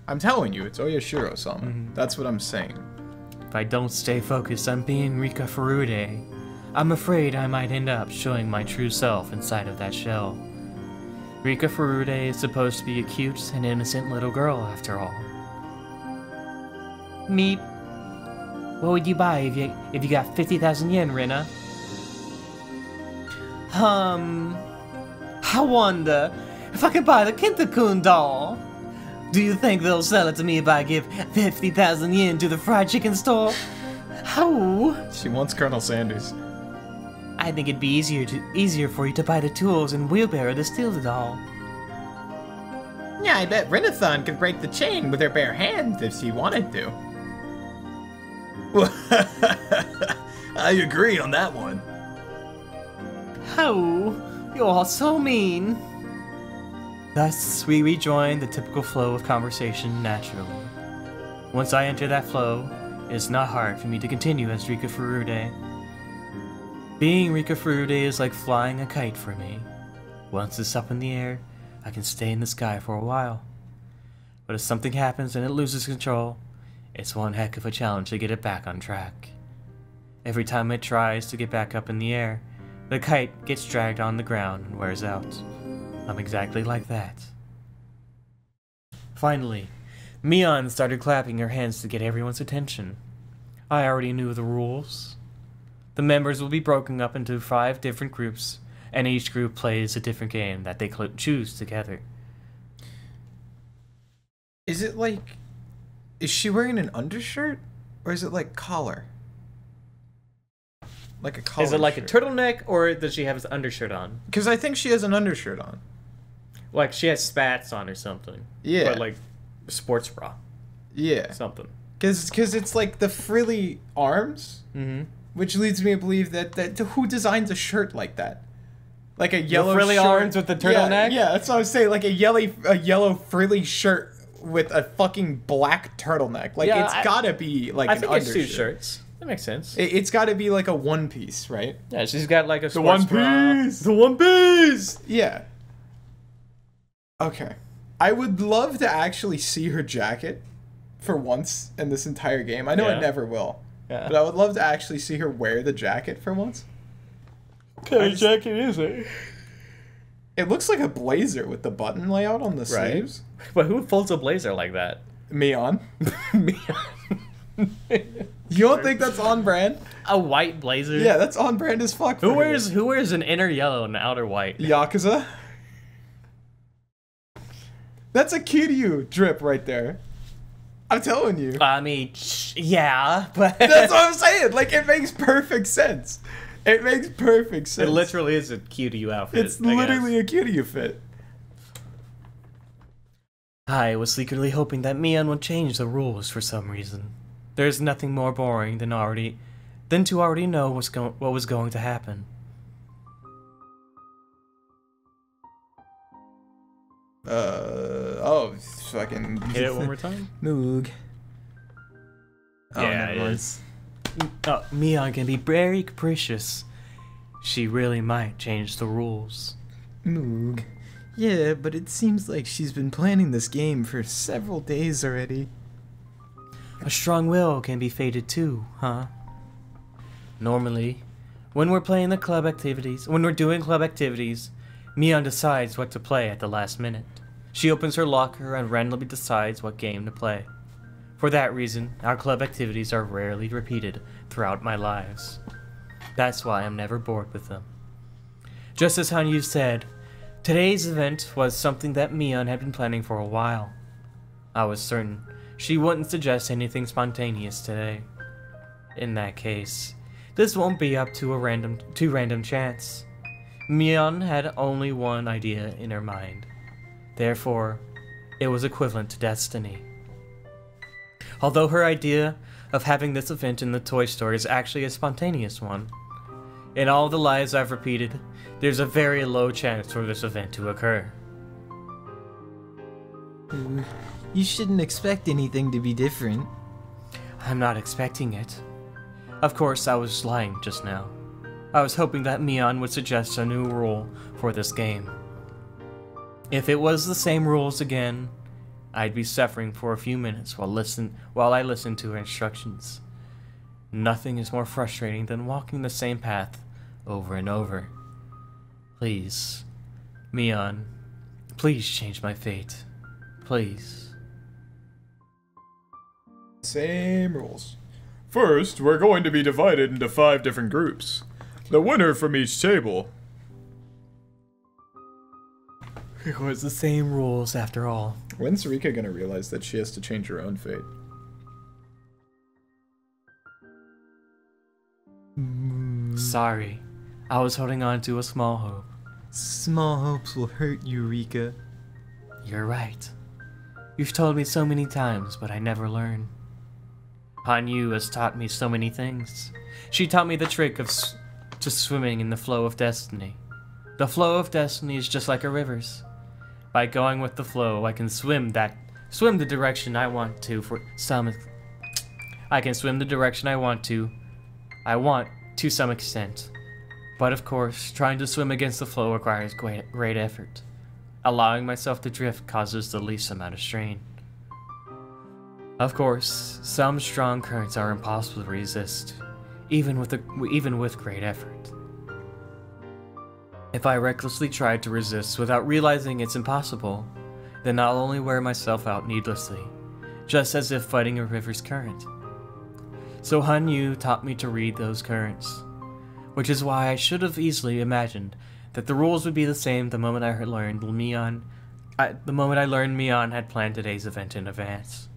I'm telling you, it's Oyashiro-sama. That's what I'm saying. If I don't stay focused on being Rika Furude, I'm afraid I might end up showing my true self inside of that shell. Rika Furude is supposed to be a cute and innocent little girl, after all. Meep. What would you buy if you got 50,000 yen, Rina? I wonder if I could buy the Kenta-kun doll. Do you think they'll sell it to me if I give 50,000 yen to the fried chicken store? Oh. She wants Colonel Sanders. I think it'd be easier for you to buy the tools and wheelbarrow to steal the doll. Yeah, I bet Renathon could break the chain with her bare hands if she wanted to. I agree on that one. Oh, you're all so mean. Thus, we rejoin the typical flow of conversation naturally. Once I enter that flow, it's not hard for me to continue as Rika Furude. Being Rika Furude is like flying a kite for me. Once it's up in the air, I can stay in the sky for a while. But if something happens and it loses control, it's one heck of a challenge to get it back on track. Every time it tries to get back up in the air, the kite gets dragged on the ground and wears out. I'm exactly like that. Finally, Mion started clapping her hands to get everyone's attention. I already knew the rules. The members will be broken up into 5 different groups, and each group plays a different game that they choose together. Is it like... Is she wearing an undershirt? Or is it like collar? Like a collar Is it like shirt. a turtleneck, or does she have an undershirt on? Because I think she has an undershirt on. Like she has spats on or something. Yeah. But like sports bra. Yeah. Something. Because it's like the frilly arms, which leads me to believe that who designs a shirt like that? Like a yellow frilly shirt. arms with the turtleneck? Yeah, that's what I was saying. Like a yellow frilly shirt with a fucking black turtleneck. Like Yeah, it's gotta be like I an think it's undershirt. 2 shirts. That makes sense. It's gotta be like a one piece, right? Yeah, she's got like a The sports One bra. Piece! The One Piece! Yeah. Okay. I would love to actually see her jacket for once in this entire game. I know Yeah. I never will. Yeah. But I would love to actually see her wear the jacket for once. What kind I of just- jacket is it? It looks like a blazer with the button layout on the Right. sleeves. But who folds a blazer like that? Mion. Mion. You don't think that's on brand? A white blazer? Yeah, that's on brand as fuck. Who for her. wears an inner yellow and an outer white? Yakuza? That's a Kiryu drip right there. I'm telling you. I mean, yeah, but That's what I'm saying. Like, it makes perfect sense. It makes perfect sense. it literally is a Kiryu outfit. It's literally a Kiryu fit. I was secretly hoping that Mion would change the rules for some reason. There's nothing more boring than to already know what was going to happen. Oh, fucking. Hit it one more time. Moog. Oh, Yeah, never it mind. is. Mion can be very capricious. She really might change the rules. Moog. Yeah, but it seems like she's been planning this game for several days already. A strong will can be fated too, huh? Normally, when we're doing club activities, Mion decides what to play at the last minute. She opens her locker and randomly decides what game to play. For that reason, our club activities are rarely repeated throughout my lives. That's why I'm never bored with them. Just as Hanyu said, today's event was something that Mion had been planning for a while. I was certain she wouldn't suggest anything spontaneous today. In that case, this won't be up to random chance. Mion had only one idea in her mind. Therefore, it was equivalent to destiny. Although her idea of having this event in the toy store is actually a spontaneous one, in all the lives I've repeated, there's a very low chance for this event to occur. You shouldn't expect anything to be different. I'm not expecting it. Of course, I was lying just now. I was hoping that Mion would suggest a new rule for this game. If it was the same rules again, I'd be suffering for a few minutes while I listened to her instructions. Nothing is more frustrating than walking the same path over and over. Please, Mion, please change my fate. Please. Same rules. First, we're going to be divided into 5 different groups. The winner from each table. It was the same rules after all. When's Rika gonna realize that she has to change her own fate? Sorry, I was holding on to a small hope. Small hopes will hurt you, Rika. You're right. You've told me so many times, but I never learn. Hanyu has taught me so many things. She taught me the trick of just swimming in the flow of destiny. The flow of destiny is just like a river's. By going with the flow, I can swim the direction I want to I can swim the direction I want to some extent. But of course, trying to swim against the flow requires great effort. Allowing myself to drift causes the least amount of strain. Of course, some strong currents are impossible to resist, even with great effort. If I recklessly tried to resist without realizing it's impossible, then I'll only wear myself out needlessly, just as if fighting a river's current. So Hanyu taught me to read those currents, which is why I should have easily imagined that the rules would be the same the moment I learned Mion had planned today's event in advance.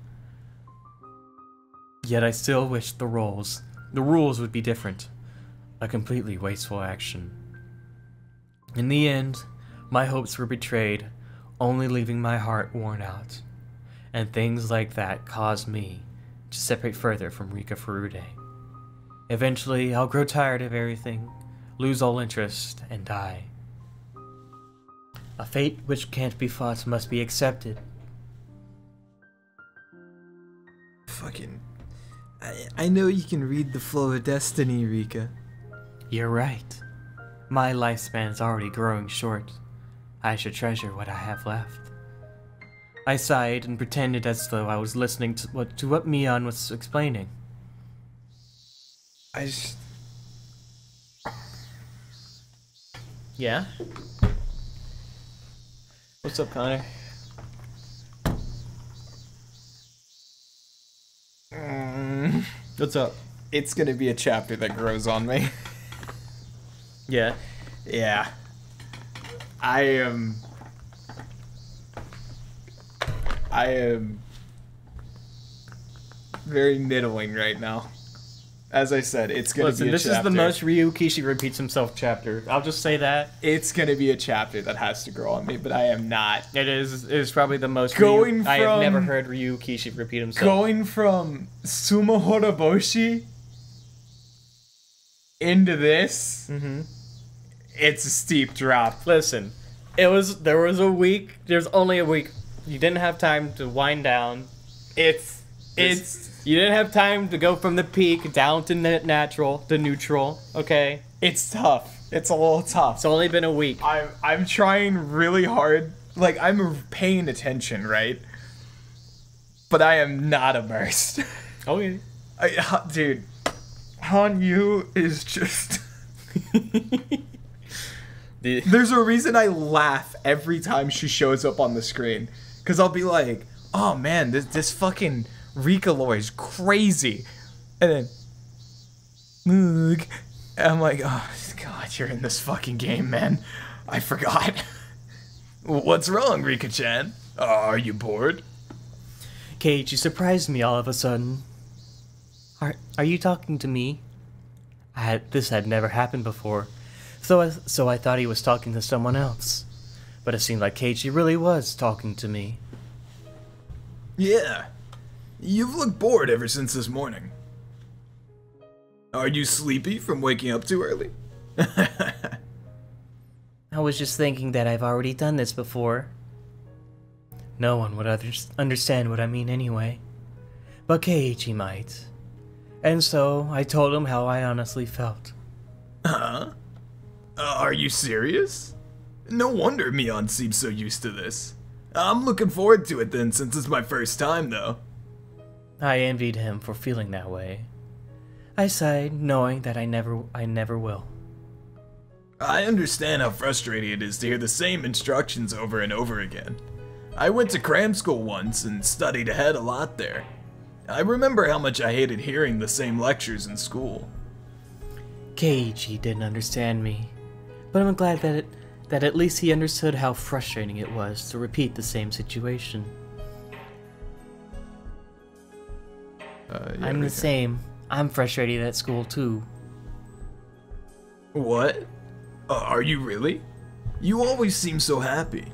Yet I still wish the rules would be different, a completely wasteful action. In the end, my hopes were betrayed, only leaving my heart worn out, and things like that caused me to separate further from Rika Furude. Eventually, I'll grow tired of everything, lose all interest, and die. A fate which can't be fought must be accepted. Fucking... I know you can read the flow of destiny, Rika. You're right. My lifespan is already growing short. I should treasure what I have left. I sighed and pretended as though I was listening to what Mion was explaining. Yeah? What's up, Connor? What's up? It's gonna be a chapter that grows on me. Yeah. Yeah. I am very middling right now. As I said, it's gonna be a this chapter. is the most Ryu Kishi repeats himself chapter. I'll just say that. It's gonna be a chapter that has to grow on me, but I am not. It is probably the most Going I have from- never heard Ryu Kishi repeat himself. Going from Sumo Horoboshi into this, it's a steep drop. Listen, there's only a week. You didn't have time to wind down. You didn't have time to go from the peak down to neutral, okay? It's tough. It's a little tough. It's only been a week. I'm trying really hard. Like, I'm paying attention, right? But I am not immersed. Okay. Dude, Hanyu is just... There's a reason I laugh every time she shows up on the screen. Because I'll be like, oh man, this fucking Rika lore is crazy. And then, Moog. And I'm like, oh god, you're in this fucking game, man. I forgot. What's wrong, Rika-chan? Are you bored? Kate, you surprised me all of a sudden. Are you talking to me? This had never happened before. So I thought he was talking to someone else. But it seemed like Keiichi really was talking to me. Yeah. You've looked bored ever since this morning. Are you sleepy from waking up too early? I was just thinking that I've already done this before. No one would understand what I mean anyway. But Keiichi might. And so I told him how I honestly felt. Huh? Are you serious? No wonder Mion seems so used to this. I'm looking forward to it then, since it's my first time, though. I envied him for feeling that way. I sighed, knowing that I never will. I understand how frustrating it is to hear the same instructions over and over again. I went to cram school once and studied ahead a lot there. I remember how much I hated hearing the same lectures in school. Keiichi didn't understand me, but I'm glad that at least he understood how frustrating it was to repeat the same situation. I'm the same. I'm frustrated at school too. What? Are you really? You always seem so happy.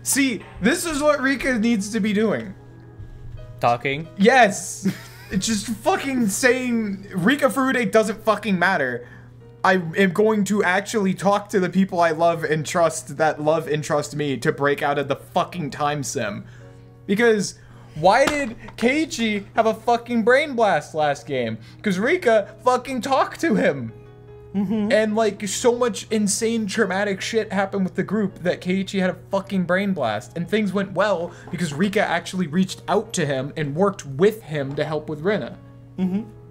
See, this is what Rika needs to be doing. Talking? Yes! It's just fucking saying Rika Furude doesn't fucking matter. I am going to actually talk to the people I love and trust that love and trust me to break out of the fucking time sim. Because why did Keiichi have a fucking brain blast last game? Because Rika fucking talked to him. And like so much insane traumatic shit happened with the group that Keiichi had a fucking brain blast. And things went well because Rika actually reached out to him and worked with him to help with Rina.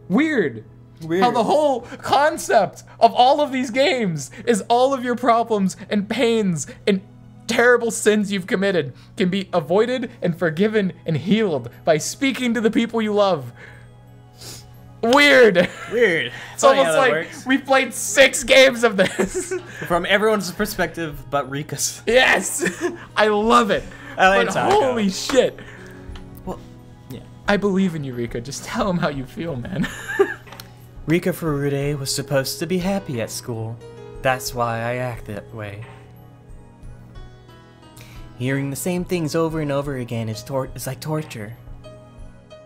Weird. How the whole concept of all of these games is all of your problems and pains and terrible sins you've committed can be avoided and forgiven and healed by speaking to the people you love. Weird. Weird. It's almost like we've played 6 games of this. From everyone's perspective but Rika's. Yes. I love it. But holy shit. Well, yeah. I believe in you, Rika. Just tell him how you feel, man. Rika Furude was supposed to be happy at school. That's why I act that way. Hearing the same things over and over again is like torture.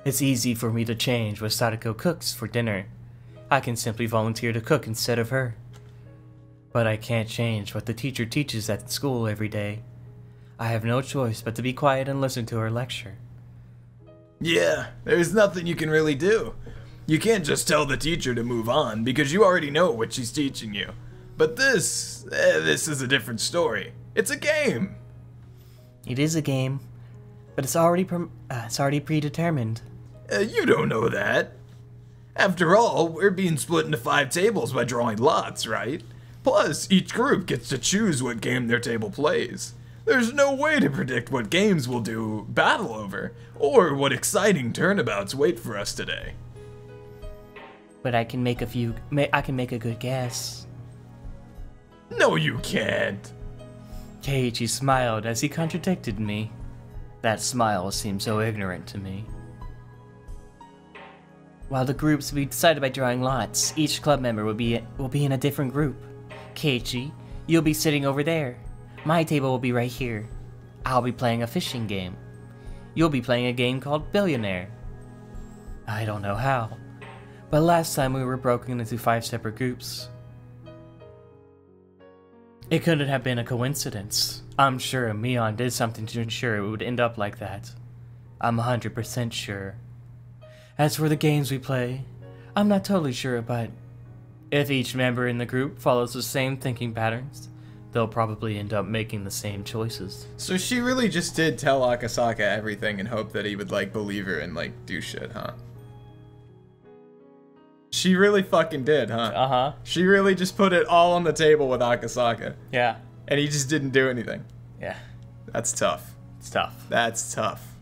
It's easy for me to change what Sadako cooks for dinner. I can simply volunteer to cook instead of her. But I can't change what the teacher teaches at school every day. I have no choice but to be quiet and listen to her lecture. Yeah, there's nothing you can really do. You can't just tell the teacher to move on because you already know what she's teaching you. But this is a different story. It's a game. It is a game, but it's already predetermined. You don't know that. After all, we're being split into 5 tables by drawing lots, right? Plus, each group gets to choose what game their table plays. There's no way to predict what games we'll do battle over, or what exciting turnabouts wait for us today. But I can make a good guess. No, you can't. Keiichi smiled as he contradicted me. That smile seemed so ignorant to me. While the groups will be decided by drawing lots, each club member will be in a different group. Keiichi, you'll be sitting over there. My table will be right here. I'll be playing a fishing game. You'll be playing a game called Billionaire. I don't know how, but last time we were broken into 5 separate groups. It couldn't have been a coincidence. I'm sure Mion did something to ensure it would end up like that. I'm 100% sure. As for the games we play, I'm not totally sure, but if each member in the group follows the same thinking patterns, they'll probably end up making the same choices. So she really just did tell Akasaka everything and hope that he would, like, believe her and, like, do shit, huh? She really fucking did, huh? Uh-huh. She really just put it all on the table with Akasaka. Yeah. And he just didn't do anything. Yeah. That's tough. It's tough. That's tough.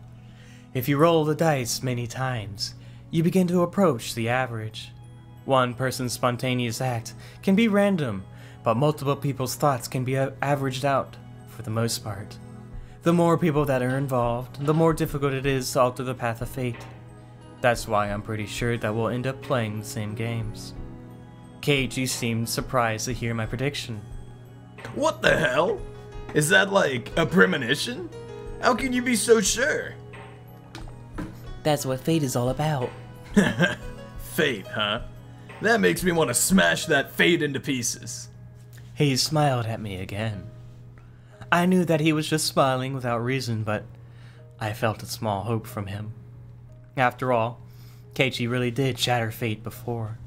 If you roll the dice many times, you begin to approach the average. One person's spontaneous act can be random, but multiple people's thoughts can be averaged out, for the most part. The more people that are involved, the more difficult it is to alter the path of fate. That's why I'm pretty sure that we'll end up playing the same games. Keiichi seemed surprised to hear my prediction. What the hell? Is that like a premonition? How can you be so sure? That's what fate is all about. Fate, huh? That makes me want to smash that fate into pieces. He smiled at me again. I knew that he was just smiling without reason, but I felt a small hope from him. After all, Keiichi really did shatter fate before.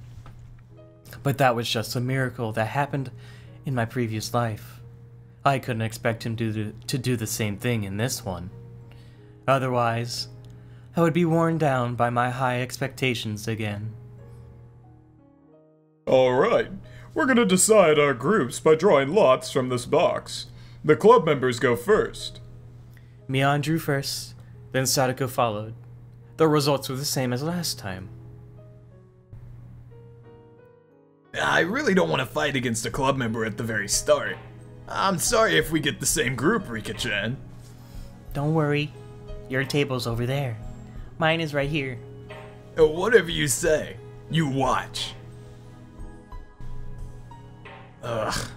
But that was just a miracle that happened in my previous life. I couldn't expect him to do the same thing in this one. Otherwise, I would be worn down by my high expectations again. Alright, we're gonna decide our groups by drawing lots from this box. The club members go first. Mion drew first, then Sadako followed. The results were the same as last time. I really don't want to fight against a club member at the very start. I'm sorry if we get the same group, Rika-chan. Don't worry, your table's over there. Mine is right here. Whatever you say, you watch. Ugh.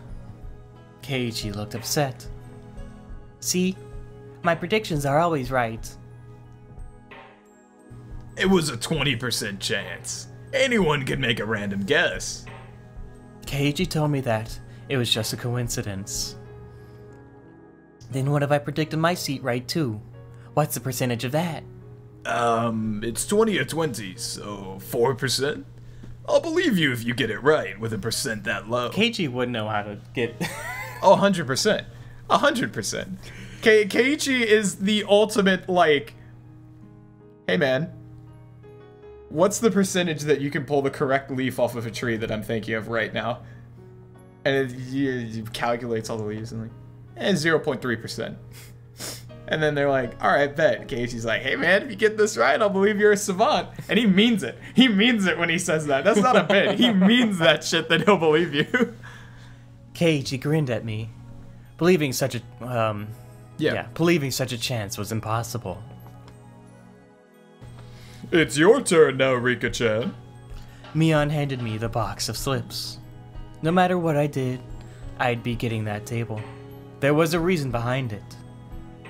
Keiichi looked upset. See, my predictions are always right. It was a 20% chance. Anyone could make a random guess. Keiichi told me that it was just a coincidence. Then what if I predicted my seat right too? What's the percentage of that? It's 20 or 20, so 4%? I'll believe you if you get it right with a percent that low. Keiichi would know how to get... Oh, 100%. 100%. Keiichi is the ultimate, like... Hey, man. What's the percentage that you can pull the correct leaf off of a tree that I'm thinking of right now? And it calculates all the leaves and like... 0.3%. And then they're like, all right, bet. Casey's like, hey, man, if you get this right, I'll believe you're a savant. And he means it. He means it when he says that. That's not a bit. He means that shit that he'll believe you. Keiichi grinned at me, believing such a, believing such a chance was impossible. It's your turn now, Rika-chan. Mion handed me the box of slips. No matter what I did, I'd be getting that table. There was a reason behind it.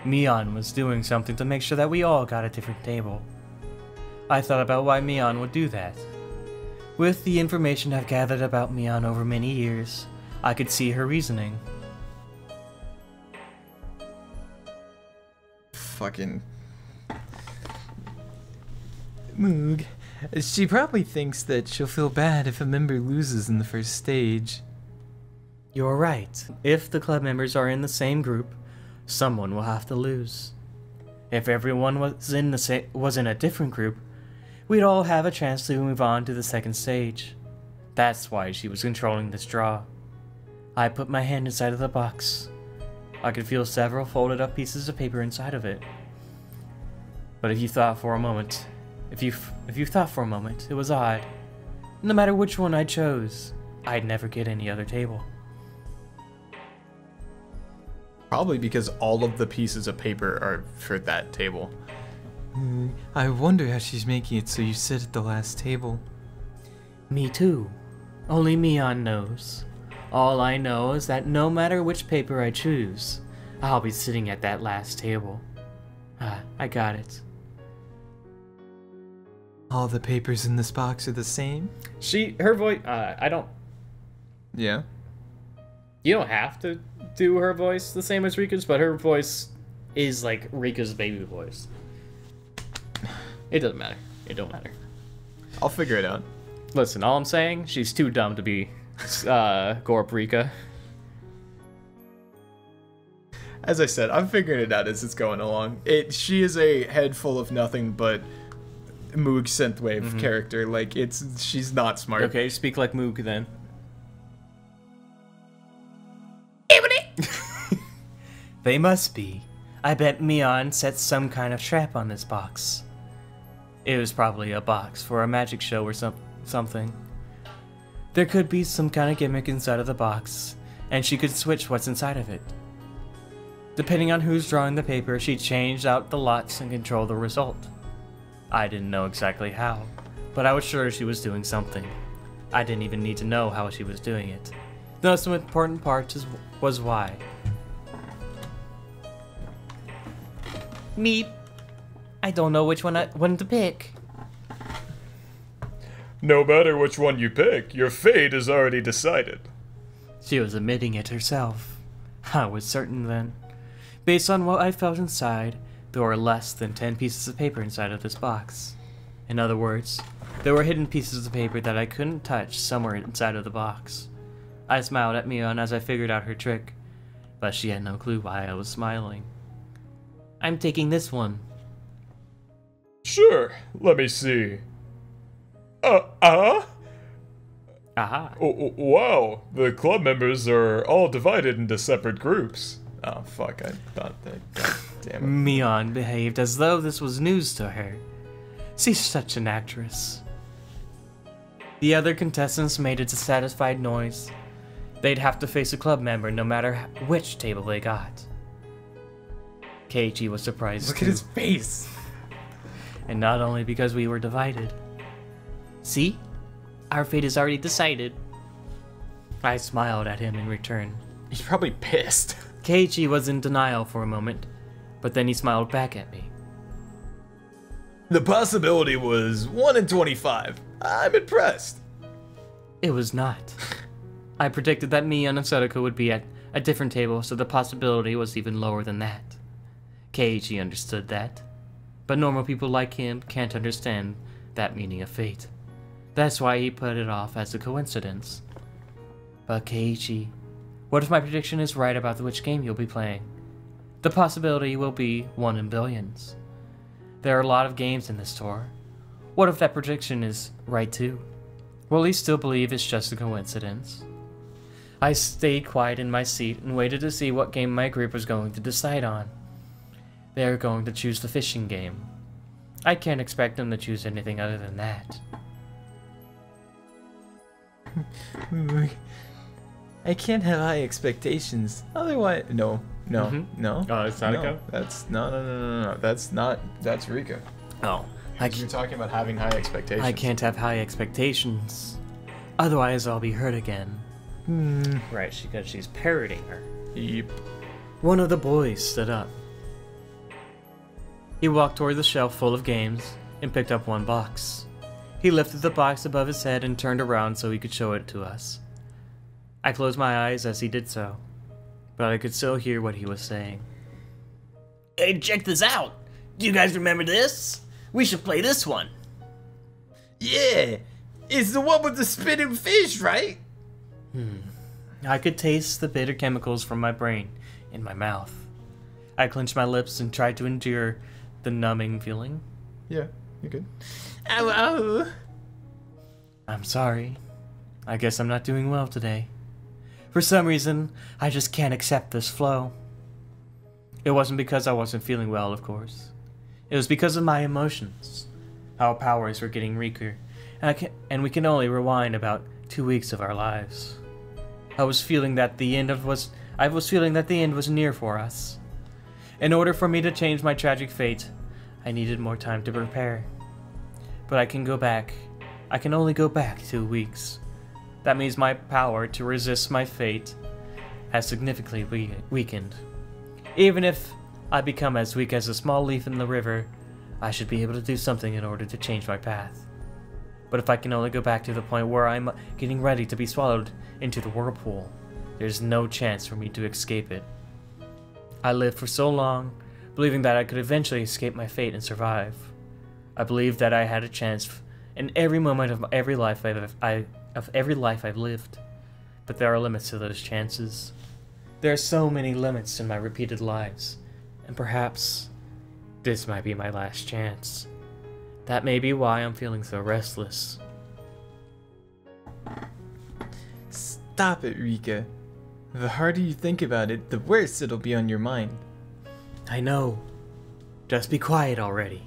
Mion was doing something to make sure that we all got a different table. I thought about why Mion would do that. With the information I've gathered about Mion over many years, I could see her reasoning. Fucking Moog. She probably thinks that she'll feel bad if a member loses in the first stage. You're right. If the club members are in the same group, someone will have to lose. If everyone was in a different group, we'd all have a chance to move on to the second stage. That's why she was controlling this draw. I put my hand inside of the box. I could feel several folded up pieces of paper inside of it. But if you thought for a moment, it was odd. No matter which one I chose, I'd never get any other table. Probably because all of the pieces of paper are for that table. I wonder how she's making it so you sit at the last table. Me too. Only Mion knows. All I know is that no matter which paper I choose, I'll be sitting at that last table. I got it. All the papers in this box are the same? Her voice, Yeah. you don't have to do her voice the same as Rika's, but her voice is like Rika's baby voice. It doesn't matter. It don't matter. I'll figure it out. Listen, all I'm saying, she's too dumb to be Gorp Rika. As I said, I'm figuring it out as it's going along. She is a head full of nothing but Moog synthwave character. Like, she's not smart. Okay, speak like Moog then. They must be. I bet Mion set some kind of trap on this box. It was probably a box for a magic show or something. There could be some kind of gimmick inside of the box, and she could switch what's inside of it. Depending on who's drawing the paper, she'd change out the lots and control the result. I didn't know exactly how, but I was sure she was doing something. I didn't even need to know how she was doing it. The most important part was why. Meep. I don't know which one to pick. No matter which one you pick, your fate is already decided. She was admitting it herself. I was certain then. Based on what I felt inside, there were less than 10 pieces of paper inside of this box. In other words, there were hidden pieces of paper that I couldn't touch somewhere inside of the box. I smiled at Mion as I figured out her trick, but she had no clue why I was smiling. I'm taking this one. Sure, let me see. Aha! Oh, wow, the club members are all divided into separate groups. Oh, fuck, I thought that. God damn it. Mion behaved as though this was news to her. She's such an actress. The other contestants made a dissatisfied noise. They'd have to face a club member no matter which table they got. Keiichi was surprised Look too. at his face. And not only because we were divided. See? Our fate is already decided. I smiled at him in return. He's probably pissed. Keiichi was in denial for a moment, but then he smiled back at me. The possibility was 1 in 25. I'm impressed. It was not. I predicted that Mion and Sadako would be at a different table, so the possibility was even lower than that. Keiichi understood that, but normal people like him can't understand that meaning of fate. That's why he put it off as a coincidence. But Keiichi, what if my prediction is right about which game you'll be playing? The possibility will be 1 in billions. There are a lot of games in this tour. What if that prediction is right too? Will he still believe it's just a coincidence? I stayed quiet in my seat and waited to see what game my group was going to decide on. They were going to choose the fishing game. I can't expect them to choose anything other than that. I can't have high expectations. Otherwise, no. Oh, it's not a go? That's no. That's Rika. Oh, You're talking about having high expectations. I can't have high expectations. Otherwise, I'll be hurt again. Right, because she's parroting her. Yep. One of the boys stood up. He walked toward the shelf full of games and picked up one box. He lifted the box above his head and turned around so he could show it to us. I closed my eyes as he did so, but I could still hear what he was saying. Hey, check this out! Do you guys remember this? We should play this one. Yeah, it's the one with the spitting fish, right? I could taste the bitter chemicals from my brain in my mouth. I clenched my lips and tried to endure the numbing feeling. Yeah, you're good. Ow, ow. I'm sorry. I guess I'm not doing well today. For some reason, I just can't accept this flow. It wasn't because I wasn't feeling well, of course. It was because of my emotions. Our powers were getting weaker, and we can only rewind about 2 weeks of our lives. I was feeling that the end was near for us. In order for me to change my tragic fate, I needed more time to prepare. But I can only go back 2 weeks. That means my power to resist my fate has significantly weakened. Even if I become as weak as a small leaf in the river, I should be able to do something in order to change my path. But if I can only go back to the point where I'm getting ready to be swallowed into the whirlpool, there's no chance for me to escape it. I lived for so long, believing that I could eventually escape my fate and survive. I believed that I had a chance in every moment of every life I've lived. But there are limits to those chances. There are so many limits in my repeated lives, and perhaps this might be my last chance. That may be why I'm feeling so restless. Stop it, Rika. The harder you think about it, the worse it'll be on your mind. I know. Just be quiet already.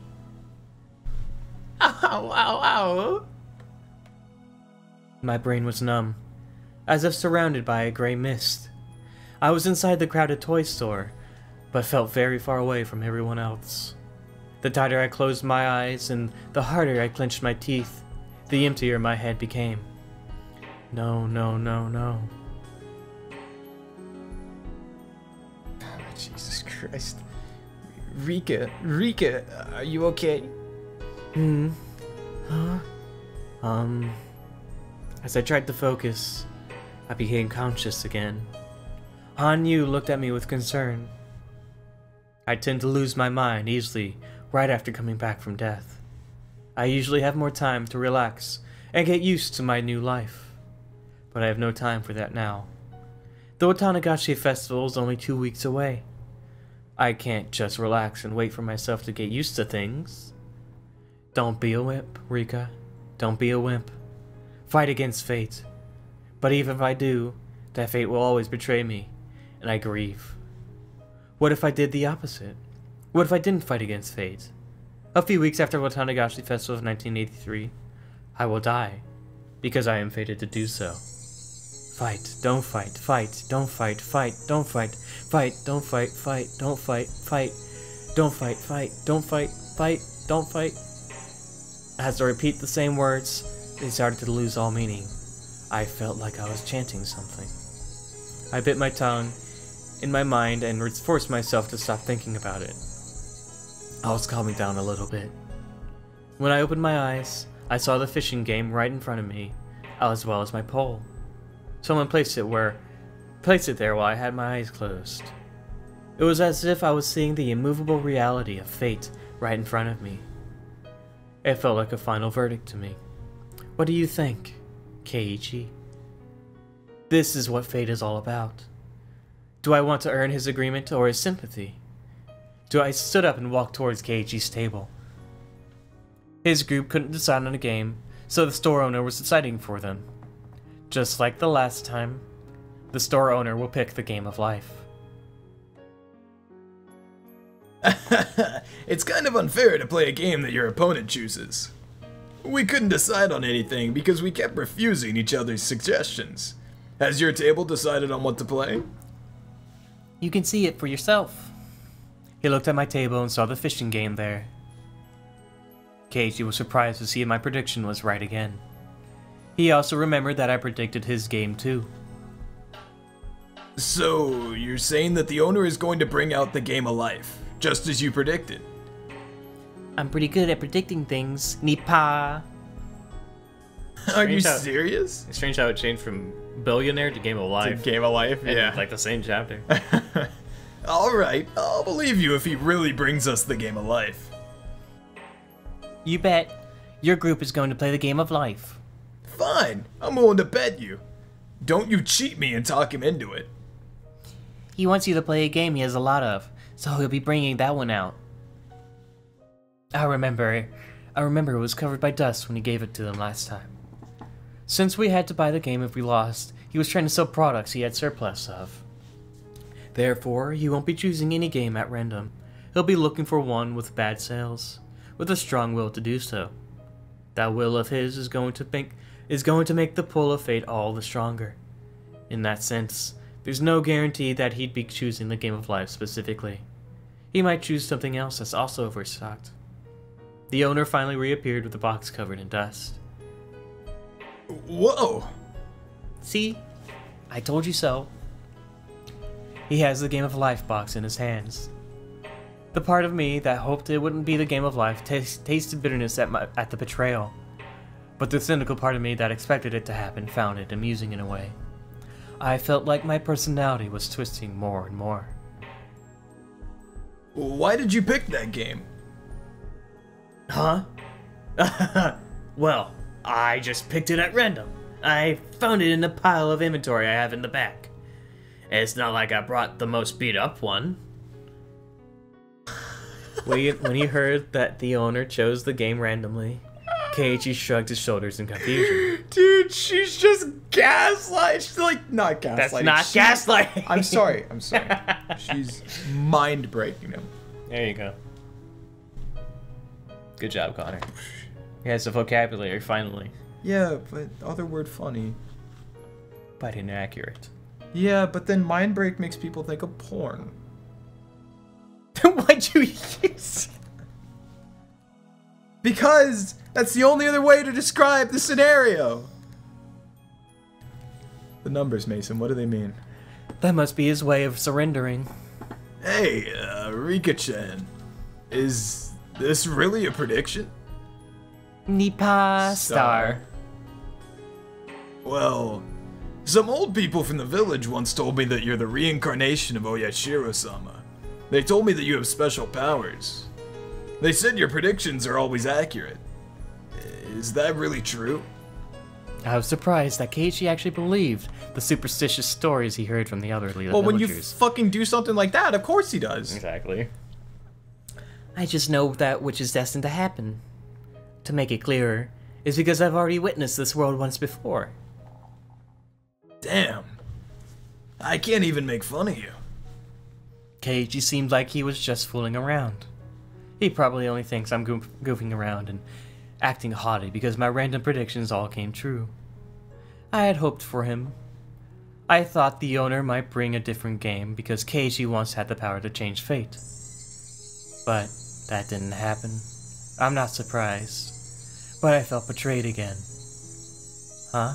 Ow, ow, ow. My brain was numb, as if surrounded by a gray mist. I was inside the crowded toy store, but felt very far away from everyone else. The tighter I closed my eyes and the harder I clenched my teeth, the emptier my head became. No. Oh, Jesus Christ. Rika, are you okay? As I tried to focus, I became conscious again. Han Yu looked at me with concern. I tend to lose my mind easily right after coming back from death. I usually have more time to relax and get used to my new life, but I have no time for that now. The Watanagashi festival is only 2 weeks away. I can't just relax and wait for myself to get used to things. Don't be a wimp, Rika. Don't be a wimp. Fight against fate. But even if I do, that fate will always betray me, and I grieve. What if I did the opposite? What if I didn't fight against fate? A few weeks after Watanagashi Festival of 1983, I will die, because I am fated to do so. Fight, don't fight, fight, don't fight, fight, don't fight, fight, don't fight, fight, don't fight, fight, don't fight, fight, don't fight, fight, don't fight. As I repeat the same words, they started to lose all meaning. I felt like I was chanting something. I bit my tongue in my mind and forced myself to stop thinking about it. I was calming down a little bit. When I opened my eyes, I saw the fishing game right in front of me, as well as my pole. Someone placed it there while I had my eyes closed. It was as if I was seeing the immovable reality of fate right in front of me. It felt like a final verdict to me. What do you think, Keiichi? This is what fate is all about. Do I want to earn his agreement or his sympathy? I stood up and walked towards Keiichi's table. His group couldn't decide on a game, so the store owner was deciding for them. Just like the last time, the store owner will pick the game of life. It's kind of unfair to play a game that your opponent chooses. We couldn't decide on anything because we kept refusing each other's suggestions. Has your table decided on what to play? You can see it for yourself. He looked at my table and saw the fishing game there. Keiji was surprised to see my prediction was right again. He also remembered that I predicted his game too. So, you're saying that the owner is going to bring out the game of life, just as you predicted? I'm pretty good at predicting things, Nipa. Are you serious? It's strange how it changed from billionaire to game of life. Game of life, And, yeah. like the same chapter. Alright, I'll believe you if he really brings us the game of life. You bet. Your group is going to play the game of life. Fine, I'm willing to bet you. Don't you cheat me and talk him into it. He wants you to play a game he has a lot of, so he'll be bringing that one out. I remember it was covered by dust when he gave it to them last time. Since we had to buy the game if we lost, he was trying to sell products he had surplus of. Therefore, he won't be choosing any game at random. He'll be looking for one with bad sales, with a strong will to do so. That will of his is going to make the pull of fate all the stronger. In that sense, there's no guarantee that he'd be choosing the game of life specifically. He might choose something else that's also overstocked. The owner finally reappeared with the box covered in dust. Whoa! See? I told you so. He has the game of life box in his hands. The part of me that hoped it wouldn't be the game of life tasted bitterness at the betrayal. But the cynical part of me that expected it to happen found it amusing in a way. I felt like my personality was twisting more and more. Why did you pick that game? Huh? Well, I just picked it at random. I found it in a pile of inventory I have in the back. It's not like I brought the most beat up one. When he heard that the owner chose the game randomly, Keiichi shrugged his shoulders in confusion. Dude, she's just gaslight. She's like, not gaslighting. That's not gaslighting! I'm sorry. She's mind breaking him. There you go. Good job, Connor. He has the vocabulary, finally, Yeah, but other word funny. but inaccurate. Yeah, but then mind break makes people think of porn. Why'd you use? Because that's the only other way to describe the scenario. The numbers, Mason, what do they mean? That must be his way of surrendering. Hey, Rika-chan. Is this really a prediction? Nipa star. Well, some old people from the village once told me that you're the reincarnation of Oyashiro-sama. They told me that you have special powers. They said your predictions are always accurate. Is that really true? I was surprised that Keiichi actually believed the superstitious stories he heard from the elderly Well, when you villagers. fucking do something like that, of course he does. Exactly. I just know that which is destined to happen. To make it clearer, is because I've already witnessed this world once before. Damn. I can't even make fun of you. Keiichi seemed like he was just fooling around. He probably only thinks I'm goofing around and acting haughty because my random predictions all came true. I had hoped for him. I thought the owner might bring a different game because Keiichi once had the power to change fate. But that didn't happen. I'm not surprised, but I felt betrayed again. Huh?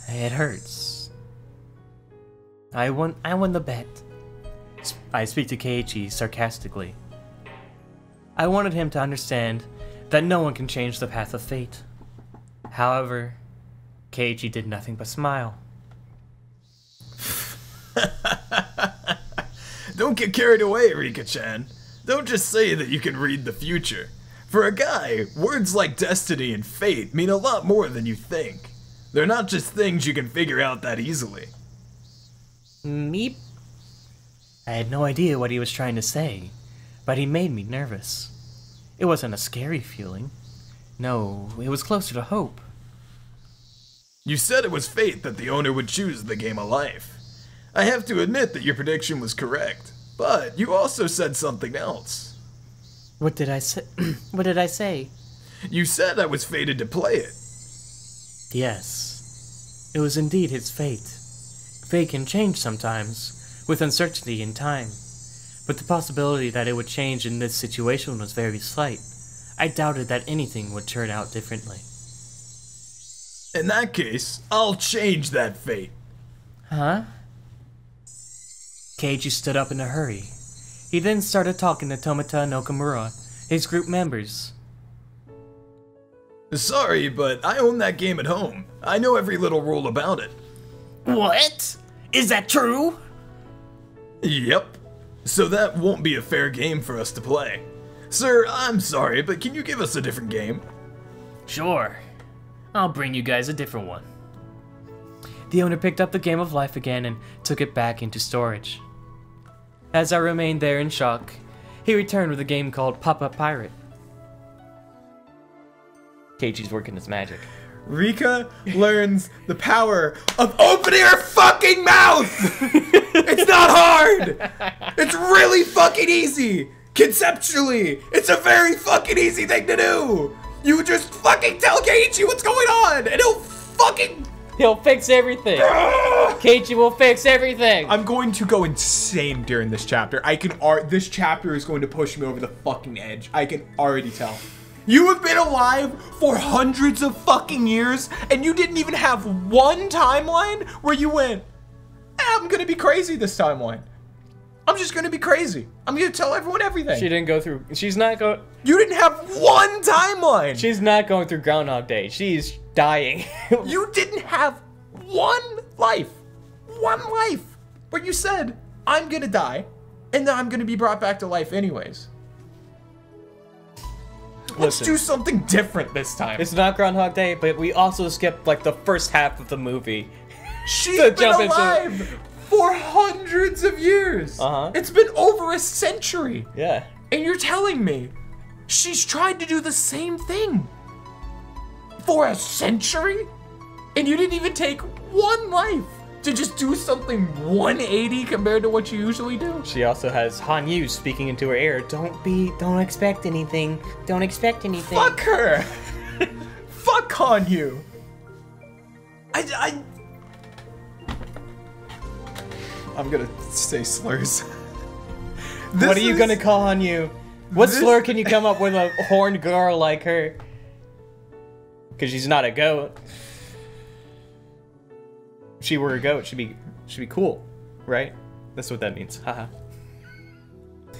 It hurts. I won the bet. I speak to Keiichi sarcastically. I wanted him to understand that no one can change the path of fate. However, Keiichi did nothing but smile. Don't get carried away, Rika-chan. Don't just say that you can read the future. For a guy, words like destiny and fate mean a lot more than you think. They're not just things you can figure out that easily. Meep. I had no idea what he was trying to say, but he made me nervous. It wasn't a scary feeling. No, it was closer to hope. You said it was fate that the owner would choose the game of life. I have to admit that your prediction was correct, but you also said something else. What did I say? What did I say? You said I was fated to play it. Yes. It was indeed his fate. Fate can change sometimes, with uncertainty in time. But the possibility that it would change in this situation was very slight. I doubted that anything would turn out differently. In that case, I'll change that fate. Huh? Keiji stood up in a hurry. He then started talking to Tomita and Okamura, his group members. Sorry, but I own that game at home. I know every little rule about it. What? Is that true? Yep. So that won't be a fair game for us to play. Sir, I'm sorry, but can you give us a different game? Sure. I'll bring you guys a different one. The owner picked up the Game of Life again and took it back into storage. As I remained there in shock, he returned with a game called Papa Pirate. Keiichi's working his magic. Rika learns the power of opening her fucking mouth! It's not hard! It's really fucking easy! Conceptually, it's a very fucking easy thing to do! You just fucking tell Keiichi what's going on, and He'll fix everything. Keiichi will fix everything. I'm going to go insane during this chapter. This chapter is going to push me over the fucking edge. I can already tell. You have been alive for hundreds of fucking years, and you didn't even have one timeline where you went, I'm gonna be crazy this timeline. I'm just gonna be crazy. I'm gonna tell everyone everything. She didn't go through. She's not going. You didn't have one timeline. She's not going through Groundhog Day. She's dying. You didn't have one life where you said, I'm gonna die, and then I'm gonna be brought back to life anyways. Let's do something different this time. It's not Groundhog Day, but we also skipped like the first half of the movie. She's been alive for hundreds of years. It's been over a century. Yeah. And you're telling me she's tried to do the same thing for a century? And you didn't even take one life to just do something 180 compared to what you usually do? She also has Hanyu speaking into her ear. Don't expect anything. Don't expect anything. Fuck her. Fuck Hanyu. I'm gonna say slurs. What are you gonna call Hanyu? What slur can you come up with a horned girl like her? Because she's not a goat. If she were a goat, she'd be cool, right? That's what that means. Haha.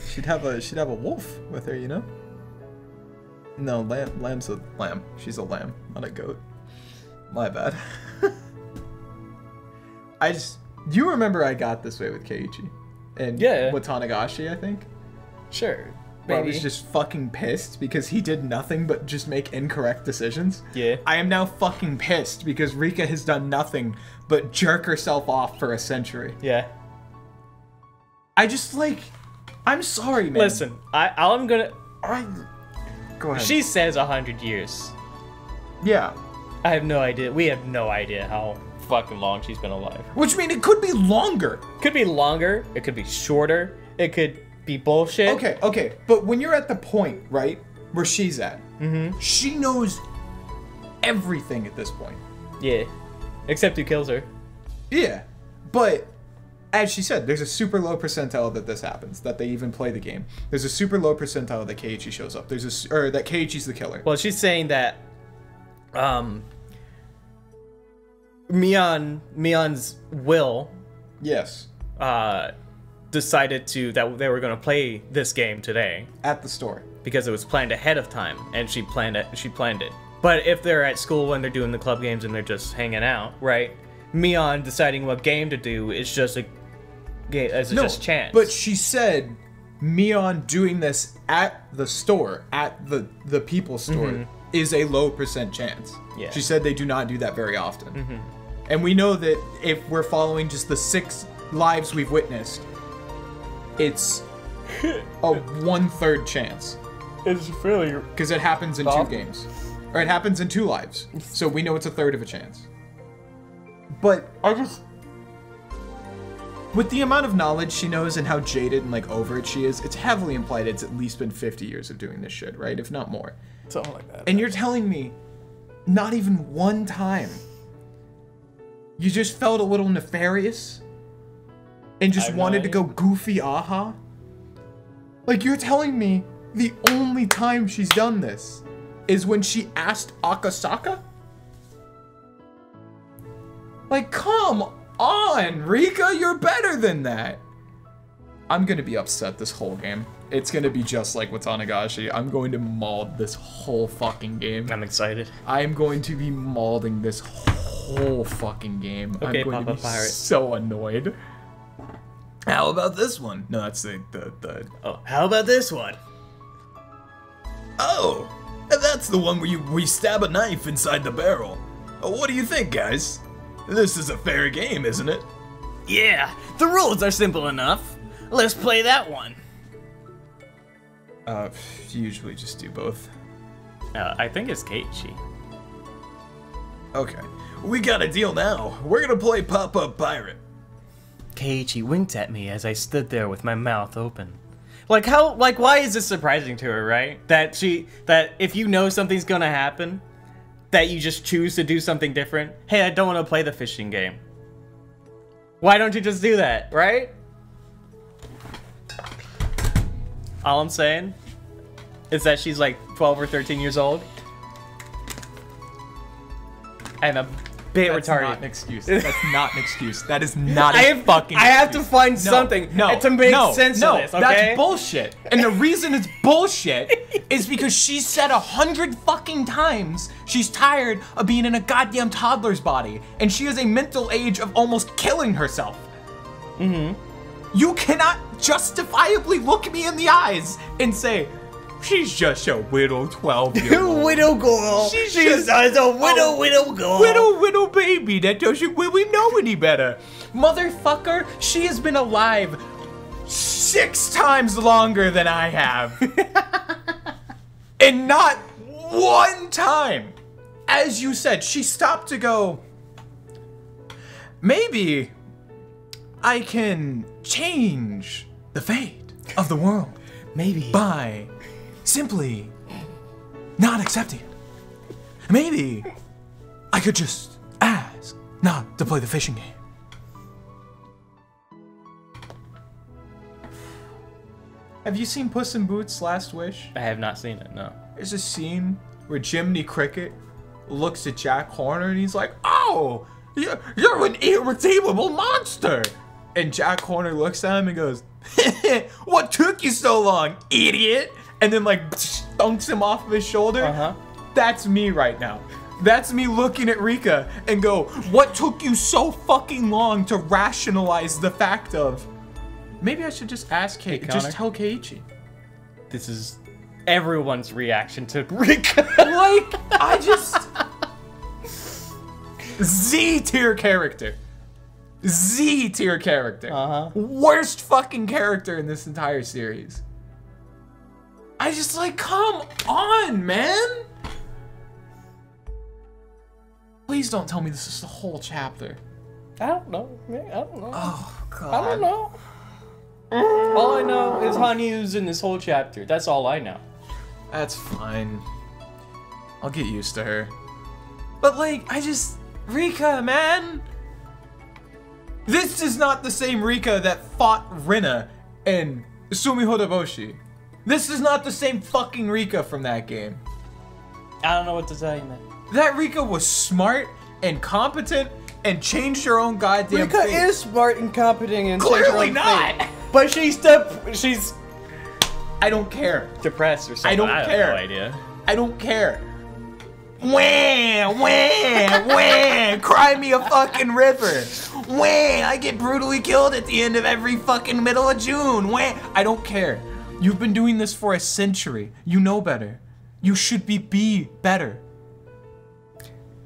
She'd have a wolf with her, you know? No, lamb's a lamb. She's a lamb, not a goat. My bad. You remember I got this way with Keiichi. And Watanagashi, I think? Sure. Where I was just fucking pissed because he did nothing but just make incorrect decisions. Yeah. I am now fucking pissed because Rika has done nothing but jerk herself off for a century. Yeah. I'm sorry, man. Listen, I'm gonna... Go ahead. She says 100 years. Yeah. I have no idea. We have no idea how fucking long she's been alive. Which means it could be longer. Could be longer. It could be shorter. It could be bullshit. Okay. But when you're at the point, right, where she's at, she knows everything at this point. Yeah. Except who kills her. Yeah. But as she said, there's a super low percentile that this happens, that they even play the game. There's a super low percentile that Keiichi shows up. That Keiichi's the killer. Well, she's saying that Mion's will Yes. Decided that they were going to play this game today At the store. because it was planned ahead of time, and she planned it. But if they're at school when they're doing the club games and they're just hanging out, right? Mion deciding what game to do is just a game, just chance. But she said Mion doing this at the store, at the people store, is a low % chance. Yeah. She said they do not do that very often. And we know that if we're following just the 6 lives we've witnessed, it's a 1/3 chance. it's really Because it happens in 2 games. Or it happens in 2 lives. So we know it's a 1/3 of a chance. But With the amount of knowledge she knows and how jaded and like over it she is, it's heavily implied it's at least been 50 years of doing this shit, right? If not more. Something like that. And you're telling me not even one time you just felt a little nefarious and just wanted to go goofy aha? Like, you're telling me the only time she's done this is when she asked Akasaka? Like, come on, Rika, you're better than that. I'm gonna be upset this whole game. It's gonna be just like with Tanagashi. I'm going to maul this whole fucking game. I'm excited. I'm going to be mauling this whole fucking game. Okay, I'm going Papa to be Pirate. so annoyed. How about this one? No, that's the Oh, how about this one? Oh, that's the one where we stab a knife inside the barrel. What do you think, guys? This is a fair game, isn't it? Yeah, the rules are simple enough. Let's play that one. Usually just do both. I think it's Keiichi. Okay, we got a deal now. We're gonna play Pop-Up Pirate. Keiichi winked at me as I stood there with my mouth open. Like why is this surprising to her, right? That if you know something's gonna happen, that you just choose to do something different. Hey, I don't want to play the fishing game. Why don't you just do that, right? All I'm saying is that she's like 12 or 13 years old. And a bit That's retarded. not an excuse. That's not an excuse. That is not a I have to excuse. find something to make sense of this, okay? That's bullshit. And the reason it's bullshit is because she said 100 fucking times she's tired of being in a goddamn toddler's body, and she has a mental age of almost killing herself. You cannot justifiably look me in the eyes and say, she's just a widow 12-year-old. Widow girl. She's just a widow girl. Widow baby that doesn't really know any better. Motherfucker, she has been alive 6 times longer than I have. And not one time, as you said, she stopped to go, maybe I can change the fate of the world. Maybe. By simply not accepting it. Maybe I could just ask not to play the fishing game. Have you seen Puss in Boots' Last Wish? I have not seen it, no. There's a scene where Jiminy Cricket looks at Jack Horner and he's like, oh, you're an irredeemable monster. And Jack Horner looks at him and goes, what took you so long, idiot? And then like dunks him off of his shoulder. That's me right now. That's me looking at Rika and go, what took you so fucking long to rationalize the fact of, maybe I should just ask just tell Keiichi. This is everyone's reaction to Rika. Like, I just... Z tier character. Z tier character. Worst fucking character in this entire series. I just like, come on, man. Please don't tell me this is the whole chapter. I don't know. I don't know. Oh, God. I don't know. All I know is Hanyu's in this whole chapter. That's all I know. That's fine. I'll get used to her. But like, Rika, man. This is not the same Rika that fought Rina and Sumi Hodoboshi. This is not the same fucking Rika from that game. I don't know what to tell you, man. That Rika was smart and competent and changed her own goddamn Rika fate. is smart and competent and Clearly not. But she's I don't care. depressed or something. I don't care. have no idea. I don't care. Wah, wah, wah, cry me a fucking river. Wah, I get brutally killed at the end of every fucking middle of June. Wah, I don't care. You've been doing this for a century. You know better. You should be better.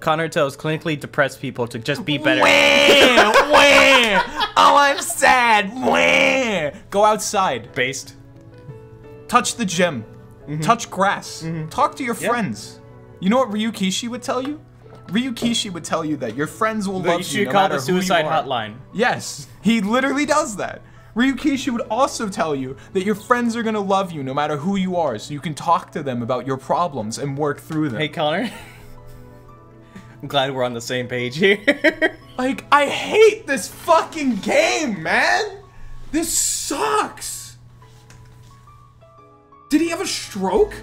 Connor tells clinically depressed people to just be better. Wah, wah. Oh, I'm sad. Wah. Go outside. Based. Touch the gym. Touch grass. Talk to your friends. You know what Ryukishi would tell you? Ryukishi would tell you that your friends will love You you should no call matter the who you suicide are. hotline. Yes, He literally does that. Ryukishi would also tell you that your friends are gonna love you no matter who you are, so you can talk to them about your problems and work through them. Hey, Connor. I'm glad we're on the same page here. Like, I hate this fucking game, man! This sucks! Did he have a stroke?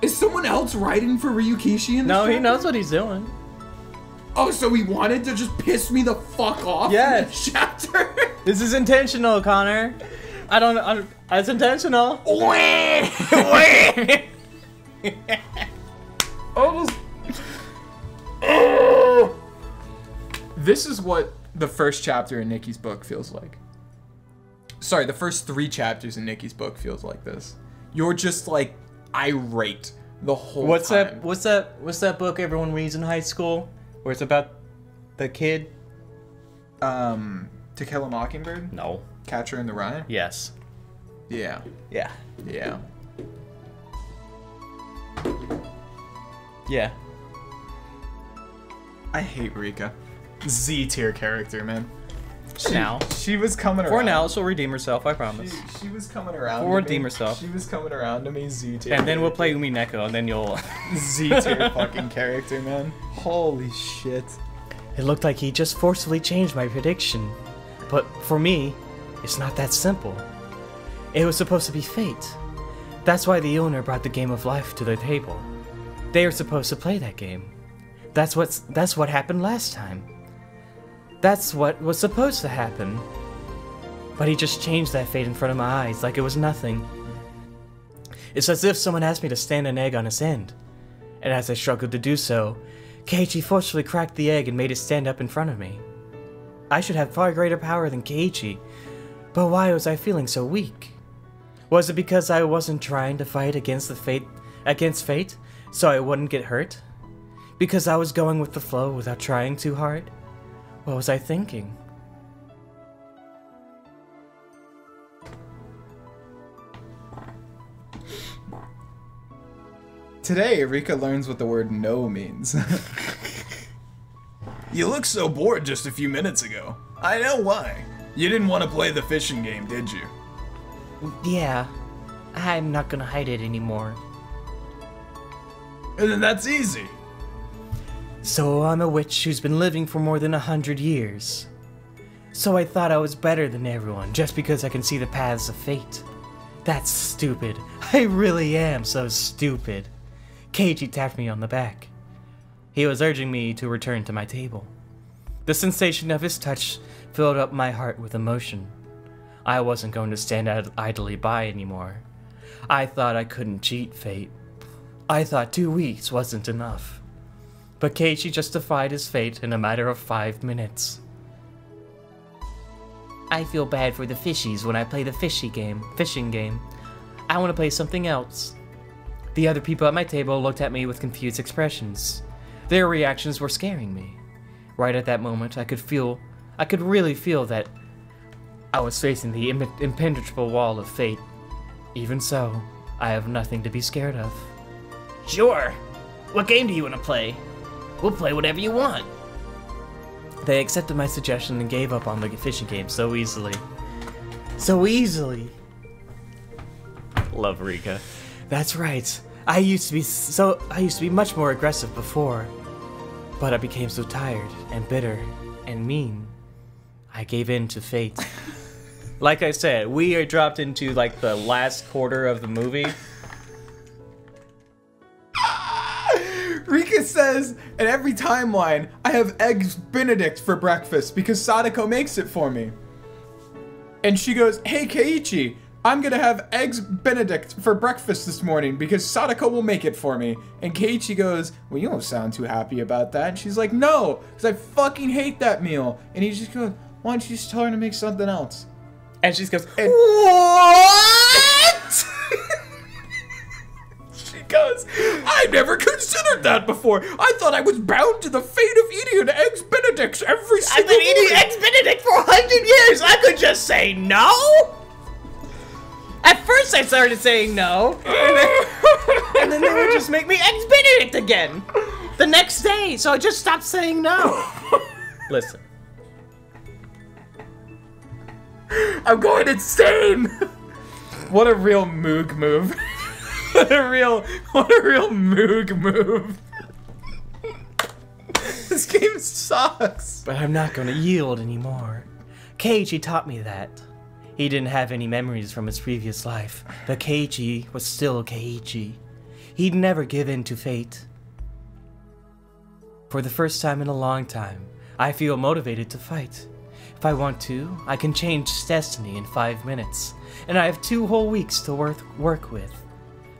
Is someone else writing for Ryukishi in this No, he chapter? knows what he's doing. Oh, so he wanted to just piss me the fuck off in Yes. this chapter? This is intentional, Connor. It's intentional. This is what the first chapter in Nikki's book feels like. Sorry, the first 3 chapters in Nikki's book feels like this. You're just like irate the whole time. What's that book everyone reads in high school? Where it's about the kid? To Kill a Mockingbird? No. Catcher in the Rye? Yes. Yeah. Yeah. Yeah. Yeah. I hate Rika. Z tier character, man. Now. She was coming around. For now, she'll redeem herself, I promise. She was coming around. Or to redeem me. herself. She was coming around to me, Z tier. And then we'll play Umineko, and then you'll... Z tier fucking character, man. Holy shit. It looked like he just forcefully changed my prediction. But for me, it's not that simple. It was supposed to be fate. That's why the owner brought the game of life to the table. They were supposed to play that game. That's what happened last time. That's what was supposed to happen. But he just changed that fate in front of my eyes like it was nothing. It's as if someone asked me to stand an egg on its end. And as I struggled to do so, Keiichi forcefully cracked the egg and made it stand up in front of me. I should have far greater power than Keiichi, but why was I feeling so weak? Was it because I wasn't trying to fight against fate, so I wouldn't get hurt? Because I was going with the flow without trying too hard? What was I thinking? Today, Rika learns what the word no means. You looked so bored just a few minutes ago. I know why. You didn't want to play the fishing game, did you? Yeah, I'm not gonna hide it anymore. And then that's easy. So I'm a witch who's been living for more than 100 years. So I thought I was better than everyone just because I can see the paths of fate. That's stupid. I really am so stupid. Keiichi tapped me on the back. He was urging me to return to my table. The sensation of his touch filled up my heart with emotion. I wasn't going to stand idly by anymore. I thought I couldn't cheat fate. I thought 2 weeks wasn't enough. But Keiichi justified his fate in a matter of 5 minutes. I feel bad for the fishies when I play the fishing game. I want to play something else. The other people at my table looked at me with confused expressions. Their reactions were scaring me. Right at that moment, I could really feel that I was facing the impenetrable wall of fate. Even so, I have nothing to be scared of. Sure. What game do you want to play? We'll play whatever you want. They accepted my suggestion and gave up on the fishing game so easily. So easily! Love Rika. That's right. I used to be much more aggressive before. But I became so tired and bitter and mean. I gave in to fate. Like I said, we are dropped into like the last quarter of the movie. Rika says, in every timeline, I have eggs Benedict for breakfast because Sadako makes it for me. And she goes, hey Keiichi, I'm gonna have eggs Benedict for breakfast this morning because Sadako will make it for me. And Keiichi goes, well, you don't sound too happy about that. And she's like, no, because I fucking hate that meal. And he just goes, why don't you just tell her to make something else? And she goes, What? She goes, I never considered that before. I thought I was bound to the fate of eating an eggs Benedicts every I've single been eating morning. Eggs Benedict for 100 years. I could just say no. at first I started saying no, and then they would just make me Eggs Benedict again the next day, so I just stopped saying no. Listen. I'm going insane! What a real Moog move. What a real Moog move. This game sucks. But I'm not gonna yield anymore. Keiichi taught me that. He didn't have any memories from his previous life, but Keiichi was still Keiichi. He'd never give in to fate. For the first time in a long time, I feel motivated to fight. If I want to, I can change destiny in 5 minutes, and I have 2 whole weeks to work with.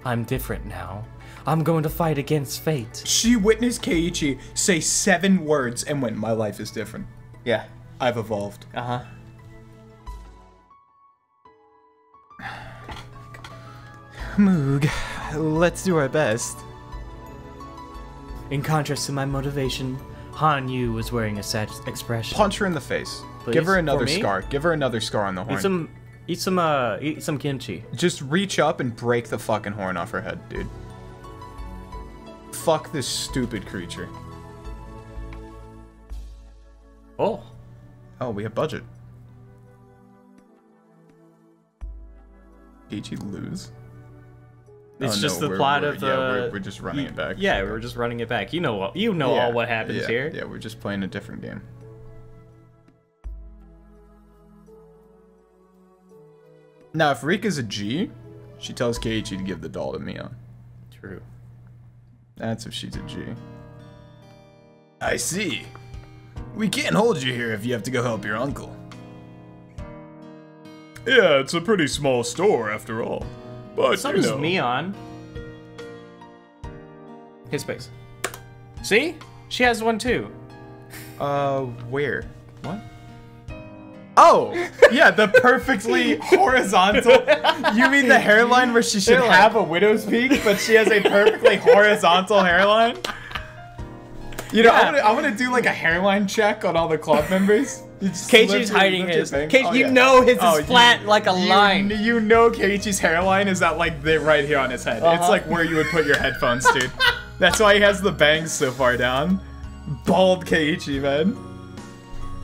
I'm different now. I'm going to fight against fate. She witnessed Keiichi say 7 words and went, my life is different. Yeah. I've evolved. Uh-huh. Moog, let's do our best. In contrast to my motivation, Han Yu was wearing a sad expression. Punch her in the face. Please? Give her another For me? scar. Give her another scar on the horn. Eat some kimchi. Just reach up and break the fucking horn off her head, dude. Fuck this stupid creature. Oh. Oh, we have budget. Keiichi lose? It's Oh, just no, the plot of the. Yeah, we're just running it back. Yeah, we're just running it back. You know all what happens yeah, here. Yeah, we're just playing a different game. Now, if Rika's a G, she tells Keiichi to give the doll to Mion. True. That's if she's a G. I see. We can't hold you here if you have to go help your uncle. Yeah, it's a pretty small store after all. But, So you does know. Mion. His face. See? She has one too. Where? What? Oh! Yeah, the perfectly horizontal. You mean the hairline where she should have a widow's peak, but she has a perfectly horizontal hairline? You know, I want to do like a hairline check on all the club members. Keiichi's hiding his. You know his is flat like a line. You know Keiichi's hairline is that like right here on his head. It's like where you would put your headphones, dude. That's why he has the bangs so far down. Bald Keiichi, man.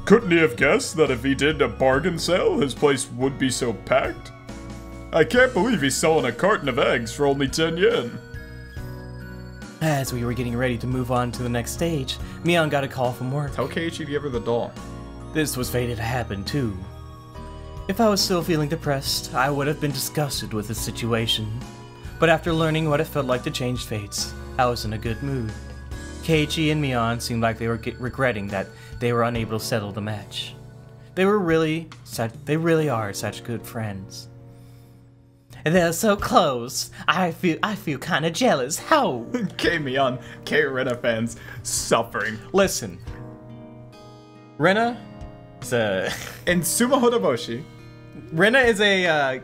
Couldn't he have guessed that if he did a bargain sale, his place would be so packed? I can't believe he's selling a carton of eggs for only 10 yen. As we were getting ready to move on to the next stage, Mion got a call from work. Tell Keiichi to give her the doll. This was fated to happen too. If I was still feeling depressed, I would have been disgusted with the situation. But after learning what it felt like to change fates, I was in a good mood. Keiichi and Mion seemed like they were regretting that they were unable to settle the match. They really are such good friends. And they're so close. I feel kind of jealous. How? K-Mion, K-Rena fans suffering. Listen. Rena is a And Suma Hodoboshi. Rena is a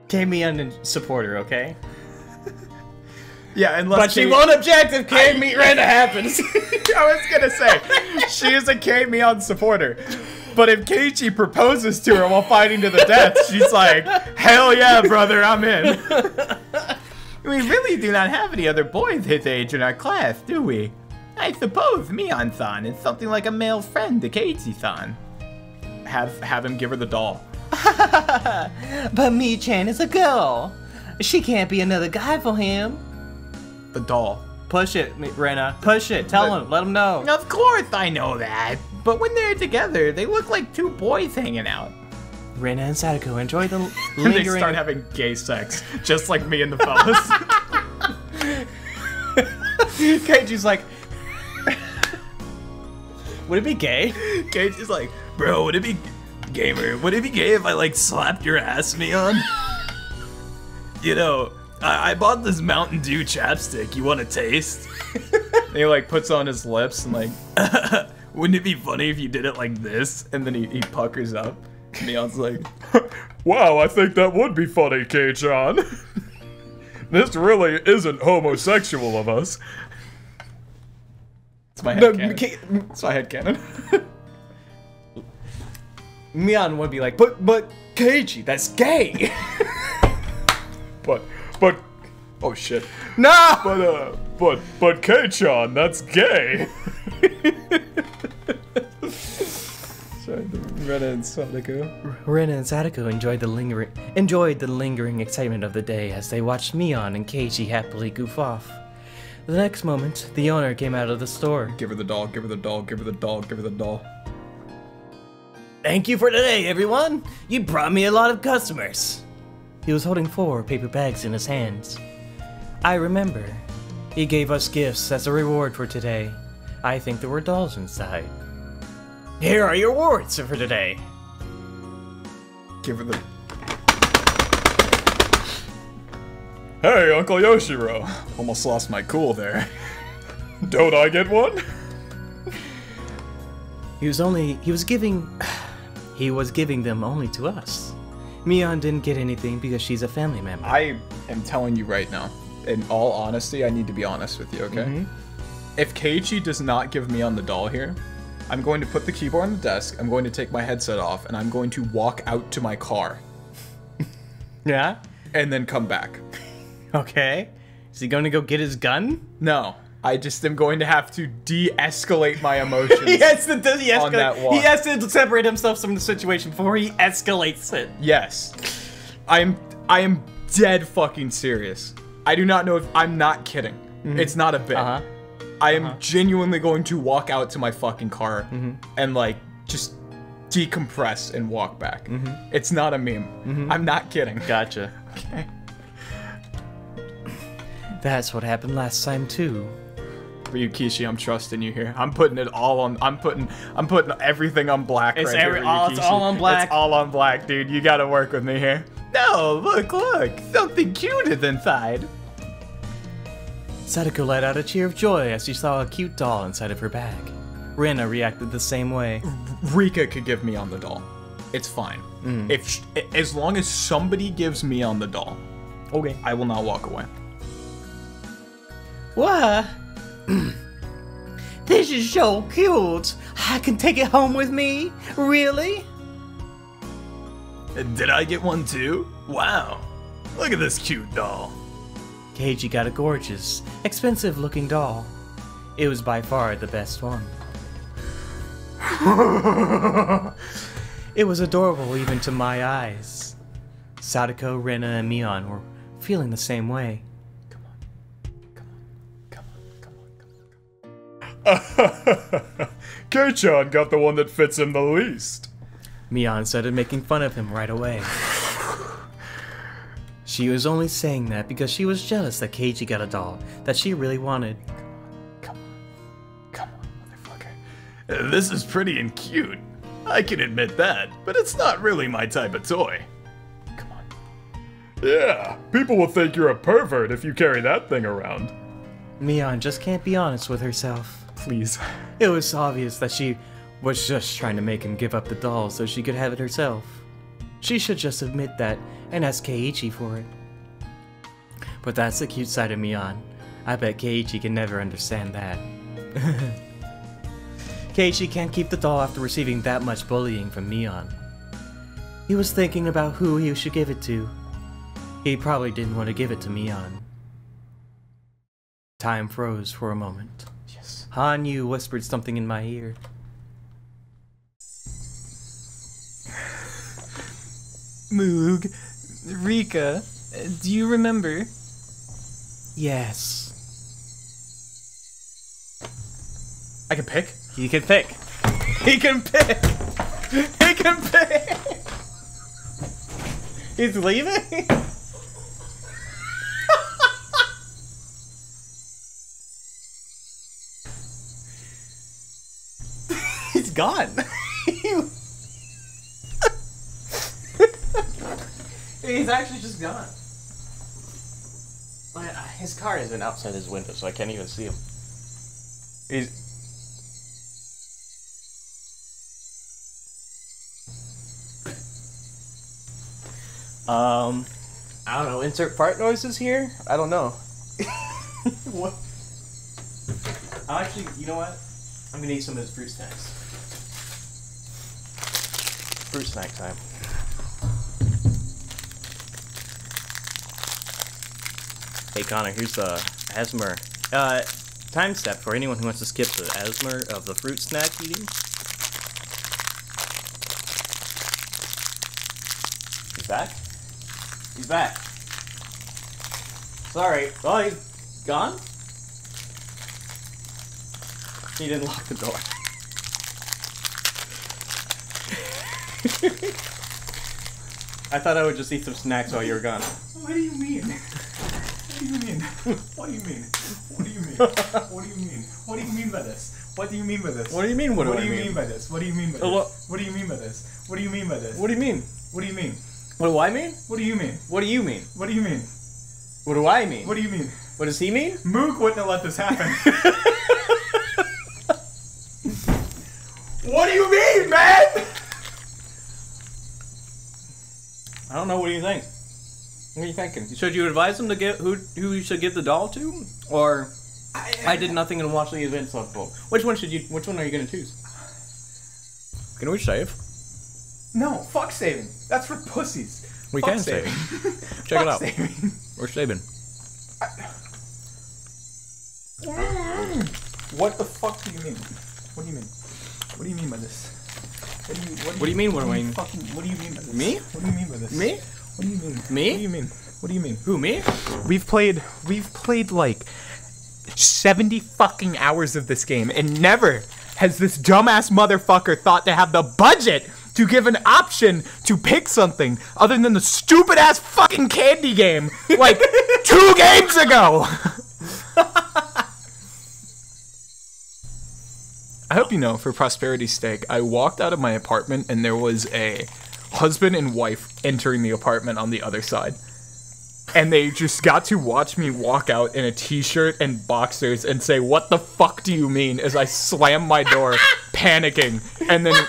K-Mion supporter, okay? Yeah, unless But she won't object if Rena happens. I was gonna say, she is a K-Mion supporter. But if Keiichi proposes to her while fighting to the death, she's like, hell yeah, brother, I'm in. We really do not have any other boys his age in our class, do we? I suppose Mion-san is something like a male friend to Keiichi-san. Have him give her the doll. But Mi-chan is a girl. She can't be another guy for him. The doll. Push it, Rena. Push it. Tell him. Let him know. Of course I know that. But when they're together, they look like two boys hanging out. Rena and Sadako enjoy the They lingering... start having gay sex, just like me and the fellas. Keiichi's like, would it be gay? Keiichi's like, bro, would it be gay if I like slapped your ass, Mion? You know, I bought this Mountain Dew chapstick. You want to taste? And he like puts on his lips and like, Wouldn't it be funny if you did it like this? and then he puckers up. Mion's like, Wow, I think that would be funny, Kei-chan. This really isn't homosexual of us. it's my headcanon. It's my headcanon. Mion would be like, but Keiichi, that's gay. But, Oh shit. No! but Kei-chan, that's gay. Sorry, Rena and Sadako. Rena and Sadako enjoyed the lingering excitement of the day as they watched Mion and Keiji happily goof off. The next moment, the owner came out of the store. Give her the doll, give her the doll, give her the doll, give her the doll. Thank you for today, everyone! You brought me a lot of customers! He was holding 4 paper bags in his hands. I remember. He gave us gifts as a reward for today. I think there were dolls inside. Here are your rewards for today. Give her the... Hey, Uncle Yoshiro. Almost lost my cool there. Don't I get one? He was giving them only to us. Mion didn't get anything because she's a family member. I am telling you right now, in all honesty, I need to be honest with you, okay? If Keiichi does not give me on the doll here, I'm going to put the keyboard on the desk, I'm going to take my headset off, and I'm going to walk out to my car. Yeah? And then come back. Okay. Is he going to go get his gun? No. I just am going to have to de-escalate my emotions. He has to on that walk. He has to separate himself from the situation before he escalates it. Yes. I am dead fucking serious. I do not know if I'm not kidding. It's not a bit. I am genuinely going to walk out to my fucking car and like just decompress and walk back. It's not a meme. I'm not kidding. Gotcha. Okay. That's what happened last time too. Ryukishi, I'm trusting you here. I'm putting it all on. I'm putting everything on black. It's right here, Ryukishi. it's all on black. It's all on black, dude. You gotta work with me here. No, look, something cute is inside. Sadako let out a cheer of joy as she saw a cute doll inside of her bag. Rena reacted the same way. Rika could give me on the doll. It's fine. As long as somebody gives me on the doll, Okay. I will not walk away. What? This is so cute. I can take it home with me? Really? Did I get one too? Wow. Look at this cute doll. Keiji got a gorgeous, expensive-looking doll. It was by far the best one. It was adorable even to my eyes. Sadako, Rena, and Mion were feeling the same way. Kei-chan got the one that fits him the least. Mion started making fun of him right away. She was only saying that because she was jealous that Keiji got a doll that she really wanted. Come on, motherfucker. This is pretty and cute. I can admit that, but it's not really my type of toy. Come on. Yeah, people will think you're a pervert if you carry that thing around. Mion just can't be honest with herself. Please. It was obvious that she was just trying to make him give up the doll so she could have it herself. She should just admit that and ask Keiichi for it. But that's the cute side of Mion. I bet Keiichi can never understand that. Keiichi can't keep the doll after receiving that much bullying from Mion. He was thinking about who he should give it to. He probably didn't want to give it to Mion. Time froze for a moment. Yes. Hanyu whispered something in my ear. Moog, Rika, do you remember? Yes. I can pick? He can pick. He can pick! He can pick! He's leaving? He's gone. He's actually just gone. His car isn't outside his window, so I can't even see him. He's... I don't know, insert fart noises here? I don't know. What? Actually, you know what? I'm gonna eat some of his fruit snacks. Fruit snack time. Hey Connor, here's the ASMR. Time step for anyone who wants to skip the ASMR of the fruit snack eating. Back? He's back. Sorry. Oh, he's gone? He didn't lock the door. I thought I would just eat some snacks while you were gone. What do you mean? What do you mean? What do you mean? What do you mean? What do you mean? What do you mean by this? What do you mean by this? What do you mean? What do you mean by this? What do you mean by this? What do you mean by this? What do you mean by this? What do you mean? What do you mean? What do I mean? What do you mean? What do you mean? What do you mean? What do I mean? What do you mean? What does he mean? Moog wouldn't have let this happen. What do you mean, man? I don't know. What do you think? What are you thinking? Should you advise him to get who you should give the doll to, or I did nothing and watched the events unfold? Which one are you gonna choose? Can we save? No, fuck saving. That's for pussies. We Fuck can saving. save. Check it out. Saving. We're saving. What the fuck do you mean? What do you mean? What do you mean by this? What do you mean? What do you mean by this? Me? What do you mean by this? Me? What do you mean? Me? What do you mean? What do you mean? Who, me? We've played like 70 fucking hours of this game, and never has this dumbass motherfucker thought to have the budget to give an option to pick something other than the stupid ass fucking candy game like 2 games ago. I hope you know, for prosperity's sake, I walked out of my apartment and there was a husband and wife entering the apartment on the other side. And they just got to watch me walk out in a t-shirt and boxers and say, "What the fuck do you mean?" as I slam my door, panicking, and then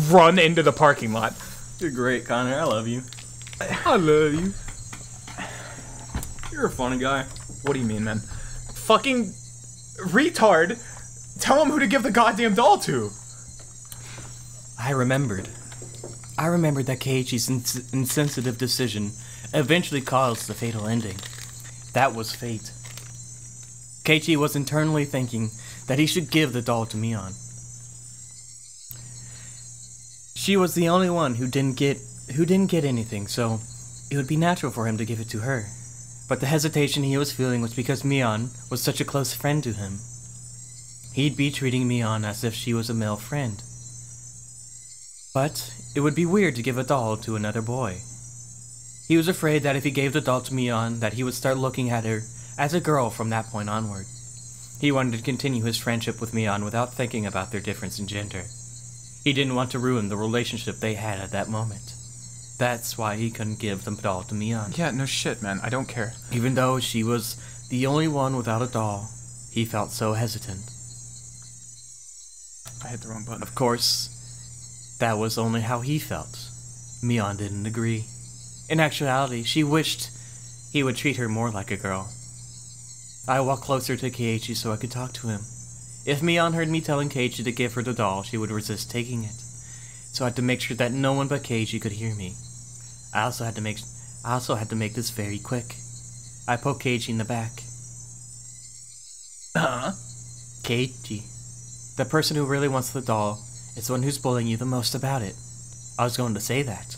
run into the parking lot. You're great, Connor. I love you. I love you. You're a funny guy. What do you mean, man? Fucking retard. Tell him who to give the goddamn doll to. I remembered that Keiichi's insensitive decision eventually caused the fatal ending. That was fate. Keiichi was internally thinking that he should give the doll to Mion. She was the only one who didn't get anything, so it would be natural for him to give it to her. But the hesitation he was feeling was because Mion was such a close friend to him. He'd be treating Mion as if she was a male friend. But it would be weird to give a doll to another boy. He was afraid that if he gave the doll to Mion, that he would start looking at her as a girl from that point onward. He wanted to continue his friendship with Mion without thinking about their difference in gender. He didn't want to ruin the relationship they had at that moment. That's why he couldn't give the doll to Mion. Yeah, no shit, man. I don't care. Even though she was the only one without a doll, he felt so hesitant. I hit the wrong button. Of course, that was only how he felt. Mion didn't agree. In actuality, she wished he would treat her more like a girl. I walked closer to Keiichi so I could talk to him. If Mion heard me telling Keiichi to give her the doll, she would resist taking it. So I had to make sure that no one but Keiichi could hear me. I also had to make this very quick. I poked Keiichi in the back. Keiichi, the person who really wants the doll is the one who's bullying you the most about it. I was going to say that,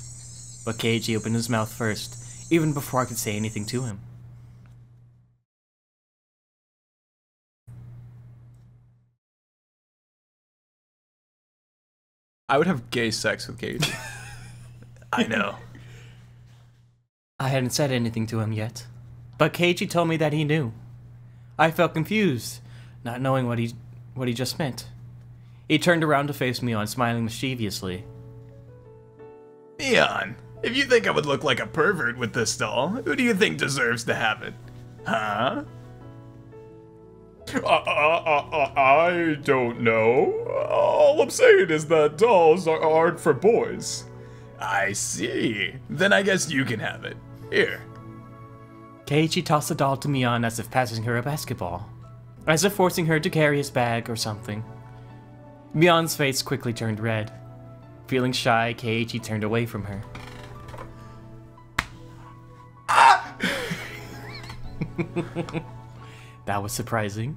but Keiichi opened his mouth first, even before I could say anything to him. I would have gay sex with Keiichi. I know. I hadn't said anything to him yet, but Keiichi told me that he knew. I felt confused, not knowing what he just meant. He turned around to face me on, smiling mischievously. Mion, if you think I would look like a pervert with this doll, who do you think deserves to have it? Huh? I don't know. All I'm saying is that dolls aren't for boys. I see. Then I guess you can have it. Here. Keiichi tossed the doll to Mion as if passing her a basketball, as if forcing her to carry his bag or something. Mion's face quickly turned red. Feeling shy, Keiichi turned away from her. That was surprising.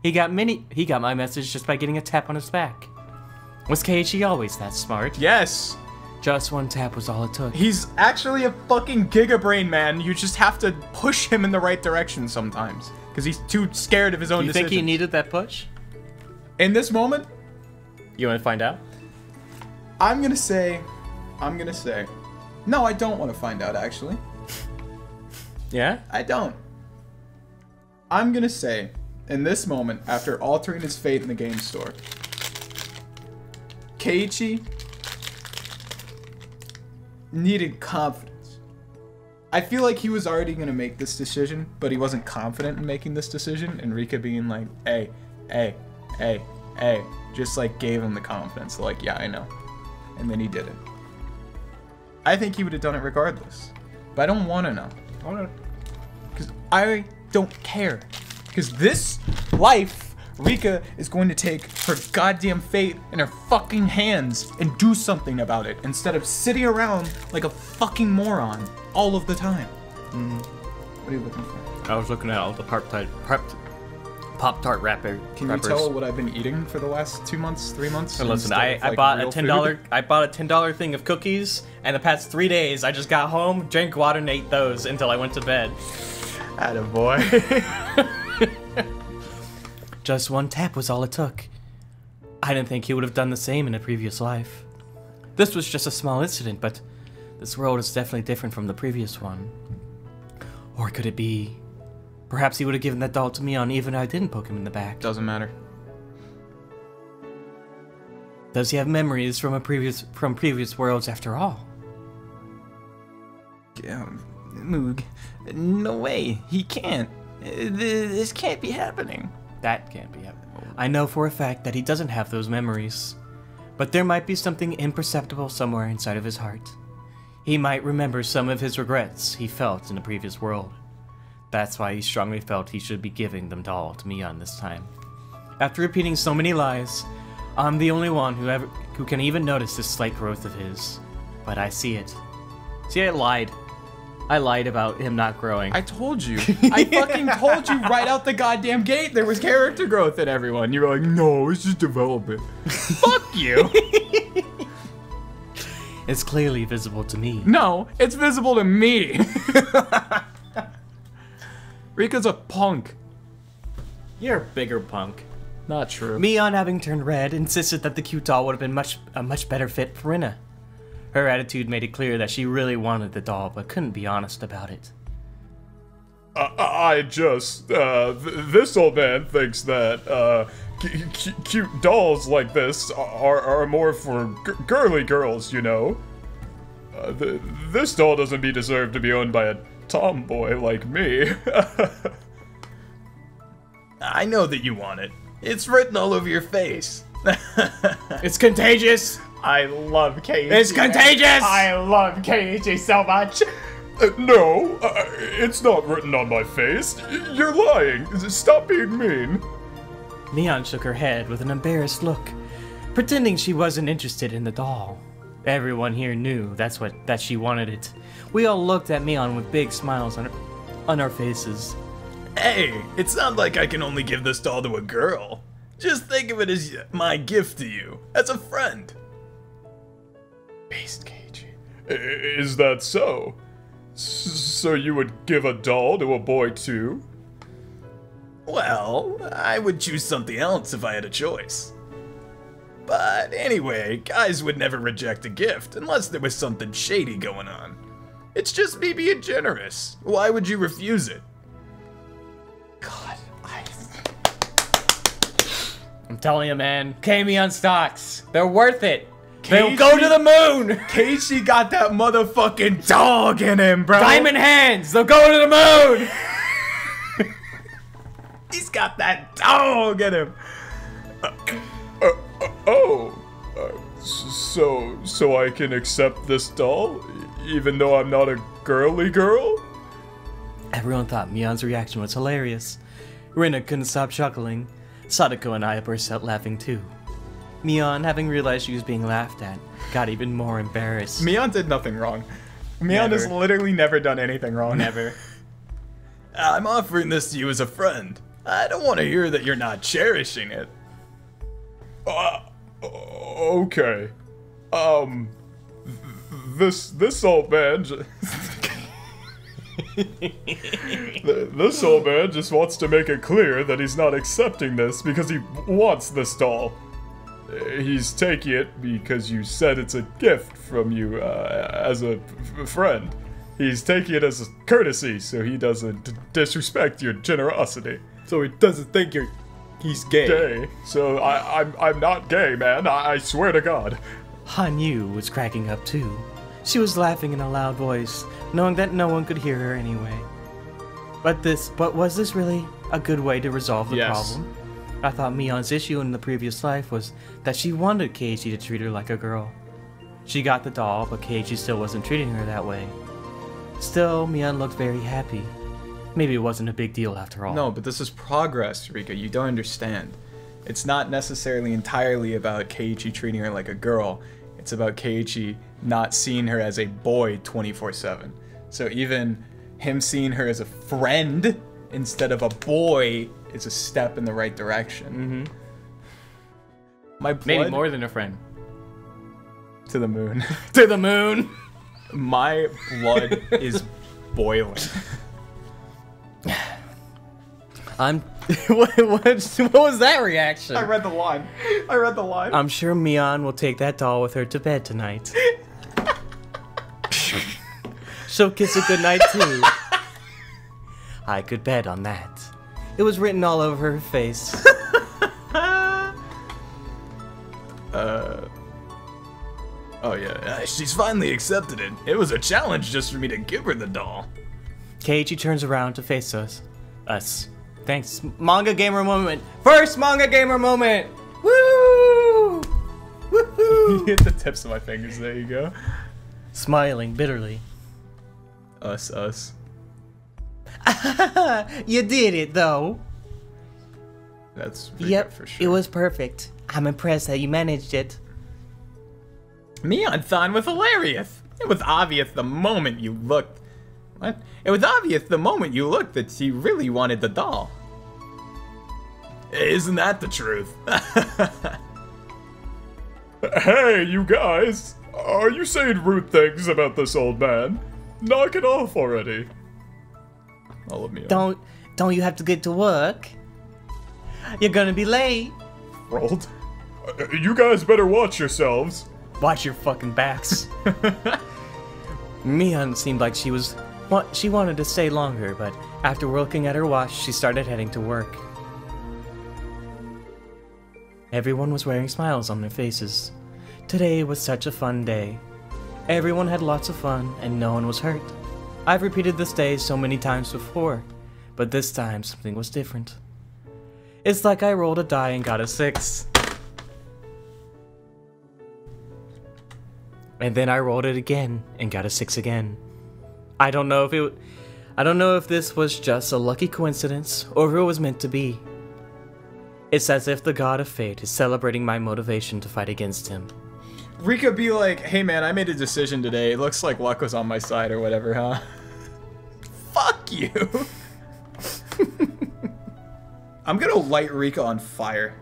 He got my message just by getting a tap on his back. Was Keiichi always that smart? Yes. Just one tap was all it took. He's actually a fucking gigabrain, man. You just have to push him in the right direction sometimes. Because he's too scared of his own You decisions. think he needed that push? In this moment, You want to find out? I'm gonna say... No, I don't want to find out, actually. Yeah? I don't. I'm gonna say, in this moment, after altering his fate in the game store, Keiichi needed confidence. I feel like he was already gonna make this decision, but he wasn't confident in making this decision, and Rika being like, hey, just like gave him the confidence, like, yeah, I know. And then he did it. I think he would have done it regardless. But I don't want to know. Because I don't care. Because this life, Rika is going to take her goddamn fate in her fucking hands and do something about it instead of sitting around like a fucking moron all of the time. What are you looking for? I was looking at all the Pop-Tart wrappers. Can you tell what I've been eating for the last 2 months, 3 months? And listen, instead of, I like, bought a real $10 food? I bought a $10 thing of cookies, and the past 3 days I just got home, drank water, and ate those until I went to bed. Attaboy. Just one tap was all it took. I didn't think he would have done the same in a previous life. This was just a small incident, but this world is definitely different from the previous one. Or could it be... Perhaps he would have given that doll to Mion even if I didn't poke him in the back. Doesn't matter. Does he have memories from previous worlds after all? Moog, no way. He can't. This can't be happening. That can't be happening. I know for a fact that he doesn't have those memories. But there might be something imperceptible somewhere inside of his heart. He might remember some of his regrets he felt in the previous world. That's why he strongly felt he should be giving them all to Mion this time. After repeating so many lies, I'm the only one who can even notice this slight growth of his. But I see it. See, I lied. I lied about him not growing. I told you. I fucking told you right out the goddamn gate there was character growth in everyone. You were like, no, it's just development. Fuck you. It's clearly visible to me. No, it's visible to me. Rika's a punk. You're a bigger punk. Not true. Mion, having turned red, insisted that the cute doll would have been a much better fit for Rinna. Her attitude made it clear that she really wanted the doll, but couldn't be honest about it. This old man thinks that, cute dolls like this are more for girly girls, you know? This doll doesn't deserve to be owned by a tomboy like me. I know that you want it. It's written all over your face. It's contagious! I love Keiichi. It's contagious! I love Keiichi so much. No, it's not written on my face. You're lying. Stop being mean. Mion shook her head with an embarrassed look, pretending she wasn't interested in the doll. Everyone here knew that she wanted it. We all looked at Mion with big smiles on our faces. Hey, it's not like I can only give this doll to a girl. Just think of it as my gift to you, as a friend. Beast Keiichi. Is that so? So you would give a doll to a boy too? Well, I would choose something else if I had a choice. But anyway, guys would never reject a gift unless there was something shady going on. It's just me being generous. Why would you refuse it? God, I'm telling you, man. Mion stocks. They're worth it. They'll Keiichi- go to the moon! Keiichi got that motherfucking dog in him, bro. Diamond hands! They'll go to the moon! He's got that dog in him. So I can accept this doll, even though I'm not a girly girl? Everyone thought Mion's reaction was hilarious. Rinna couldn't stop chuckling. Sadako and I burst out laughing too. Mion, having realized she was being laughed at, got even more embarrassed. Mion did nothing wrong. Mion has literally never done anything wrong. Never. I'm offering this to you as a friend. I don't want to hear that you're not cherishing it. Okay. this old man. This old man just wants to make it clear that he's not accepting this because he wants this doll. He's taking it because you said it's a gift from you as a friend. He's taking it as a courtesy so he doesn't disrespect your generosity. So he doesn't think he's gay. So I'm not gay, man. I swear to God. Hanyu was cracking up too. She was laughing in a loud voice, knowing that no one could hear her anyway. But was this really a good way to resolve the problem? I thought Mion's issue in the previous life was that she wanted Keiichi to treat her like a girl. She got the doll, but Keiichi still wasn't treating her that way. Still, Mion looked very happy. Maybe it wasn't a big deal after all. No, but this is progress, Rika. You don't understand. It's not necessarily entirely about Keiichi treating her like a girl. It's about Keiichi not seeing her as a boy 24/7. So even him seeing her as a friend instead of a boy is a step in the right direction. My blood Maybe more than a friend. to the moon. To the moon! My blood is boiling. What was that reaction? I read the line. I'm sure Mion will take that doll with her to bed tonight. She'll kiss it goodnight too. I could bet on that. It was written all over her face. Oh yeah, she's finally accepted it. It was a challenge just for me to give her the doll. Keiichi turns around to face us. Thanks. Manga gamer moment. First manga gamer moment. Woo! Woohoo! Hit the tips of my fingers. There you go. Smiling bitterly. Us. You did it though. That's Rika for sure. It was perfect. I'm impressed that you managed it. Mion-san was hilarious. It was obvious the moment you looked. What? It was obvious the moment you looked that she really wanted the doll. Isn't that the truth? Hey, you guys! Are you saying rude things about this old man? Knock it off already. All of me. Don't you have to get to work? You're gonna be late. Rolled. You guys better watch yourselves. Watch your fucking backs. Mion seemed like she wanted to stay longer, but after looking at her watch, she started heading to work. Everyone was wearing smiles on their faces. Today was such a fun day. Everyone had lots of fun, and no one was hurt. I've repeated this day so many times before, but this time something was different. It's like I rolled a die and got a 6. And then I rolled it again and got a 6 again. I don't know if this was just a lucky coincidence or if it was meant to be. It's as if the god of fate is celebrating my motivation to fight against him. Rika be like, hey man, I made a decision today. It looks like luck was on my side or whatever, huh? Fuck you. I'm gonna light Rika on fire.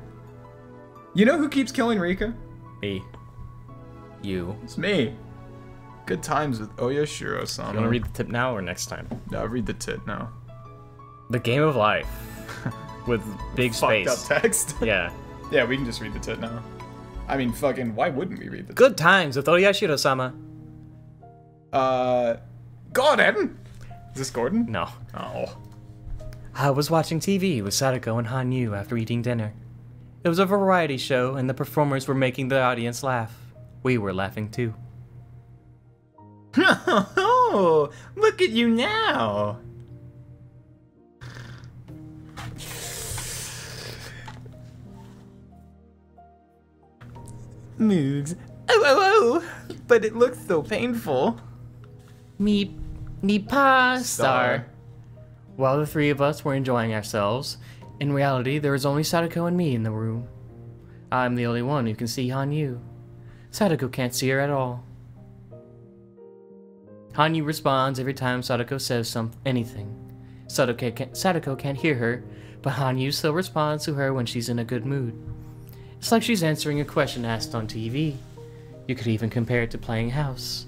You know who keeps killing Rika? Me. You. It's me. Good times with Oyashiro-sama. You wanna read the tip now or next time? No, read the tit now. The game of life. With big space. Fucked up text. Yeah. Yeah, we can just read the tit now. I mean, fucking, why wouldn't we read the tit? Good times with Oyashiro-sama. Gordon! Is this Gordon? No. Oh. I was watching TV with Sadako and Hanyu after eating dinner. It was a variety show, and the performers were making the audience laugh. We were laughing too. Oh, look at you now. Moogs. Oh, but it looks so painful. Me star. While the three of us were enjoying ourselves, in reality there was only Sadako and me in the room. I'm the only one who can see Hanyu. Sadako can't see her at all. Hanyu responds every time Sadako says anything. Sadako can't hear her, but Hanyu still responds to her when she's in a good mood. It's like she's answering a question asked on TV. You could even compare it to playing house.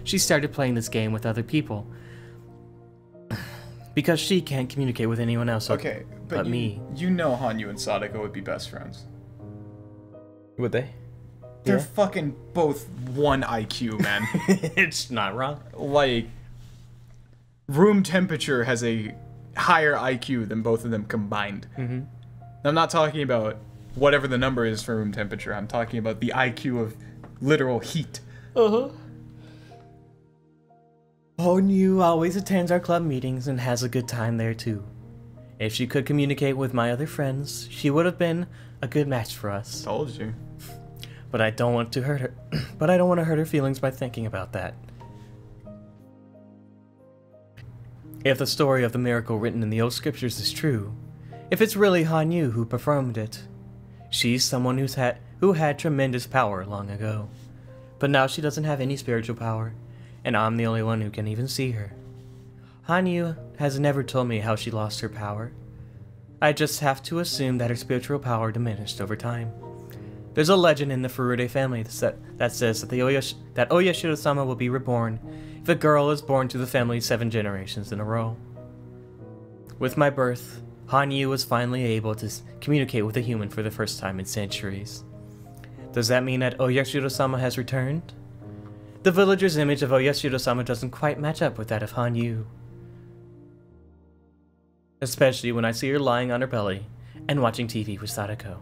she started playing this game with other people. Because she can't communicate with anyone else Okay, but me. You know Hanyu and Sadako would be best friends. Would they? They're fucking both 1 IQ, man. It's not wrong. Like, room temperature has a higher IQ than both of them combined. Mm-hmm. I'm not talking about whatever the number is for room temperature. I'm talking about the IQ of literal heat. Uh-huh. Hanyu always attends our club meetings and has a good time there too. If she could communicate with my other friends, she would have been a good match for us. Told you. But I don't want to hurt her. But I don't want to hurt her feelings by thinking about that. If the story of the miracle written in the old scriptures is true, if it's really Hanyu who performed it, she's someone who had tremendous power long ago. But now she doesn't have any spiritual power, and I'm the only one who can even see her. Hanyu has never told me how she lost her power. I just have to assume that her spiritual power diminished over time. There's a legend in the Furude family that says that Oyashiro-sama will be reborn if a girl is born to the family 7 generations in a row. With my birth, Hanyu was finally able to communicate with a human for the first time in centuries. Does that mean that Oyashiro-sama has returned? The villager's image of Oyashiro-sama doesn't quite match up with that of Hanyu. Especially when I see her lying on her belly and watching TV with Sadako.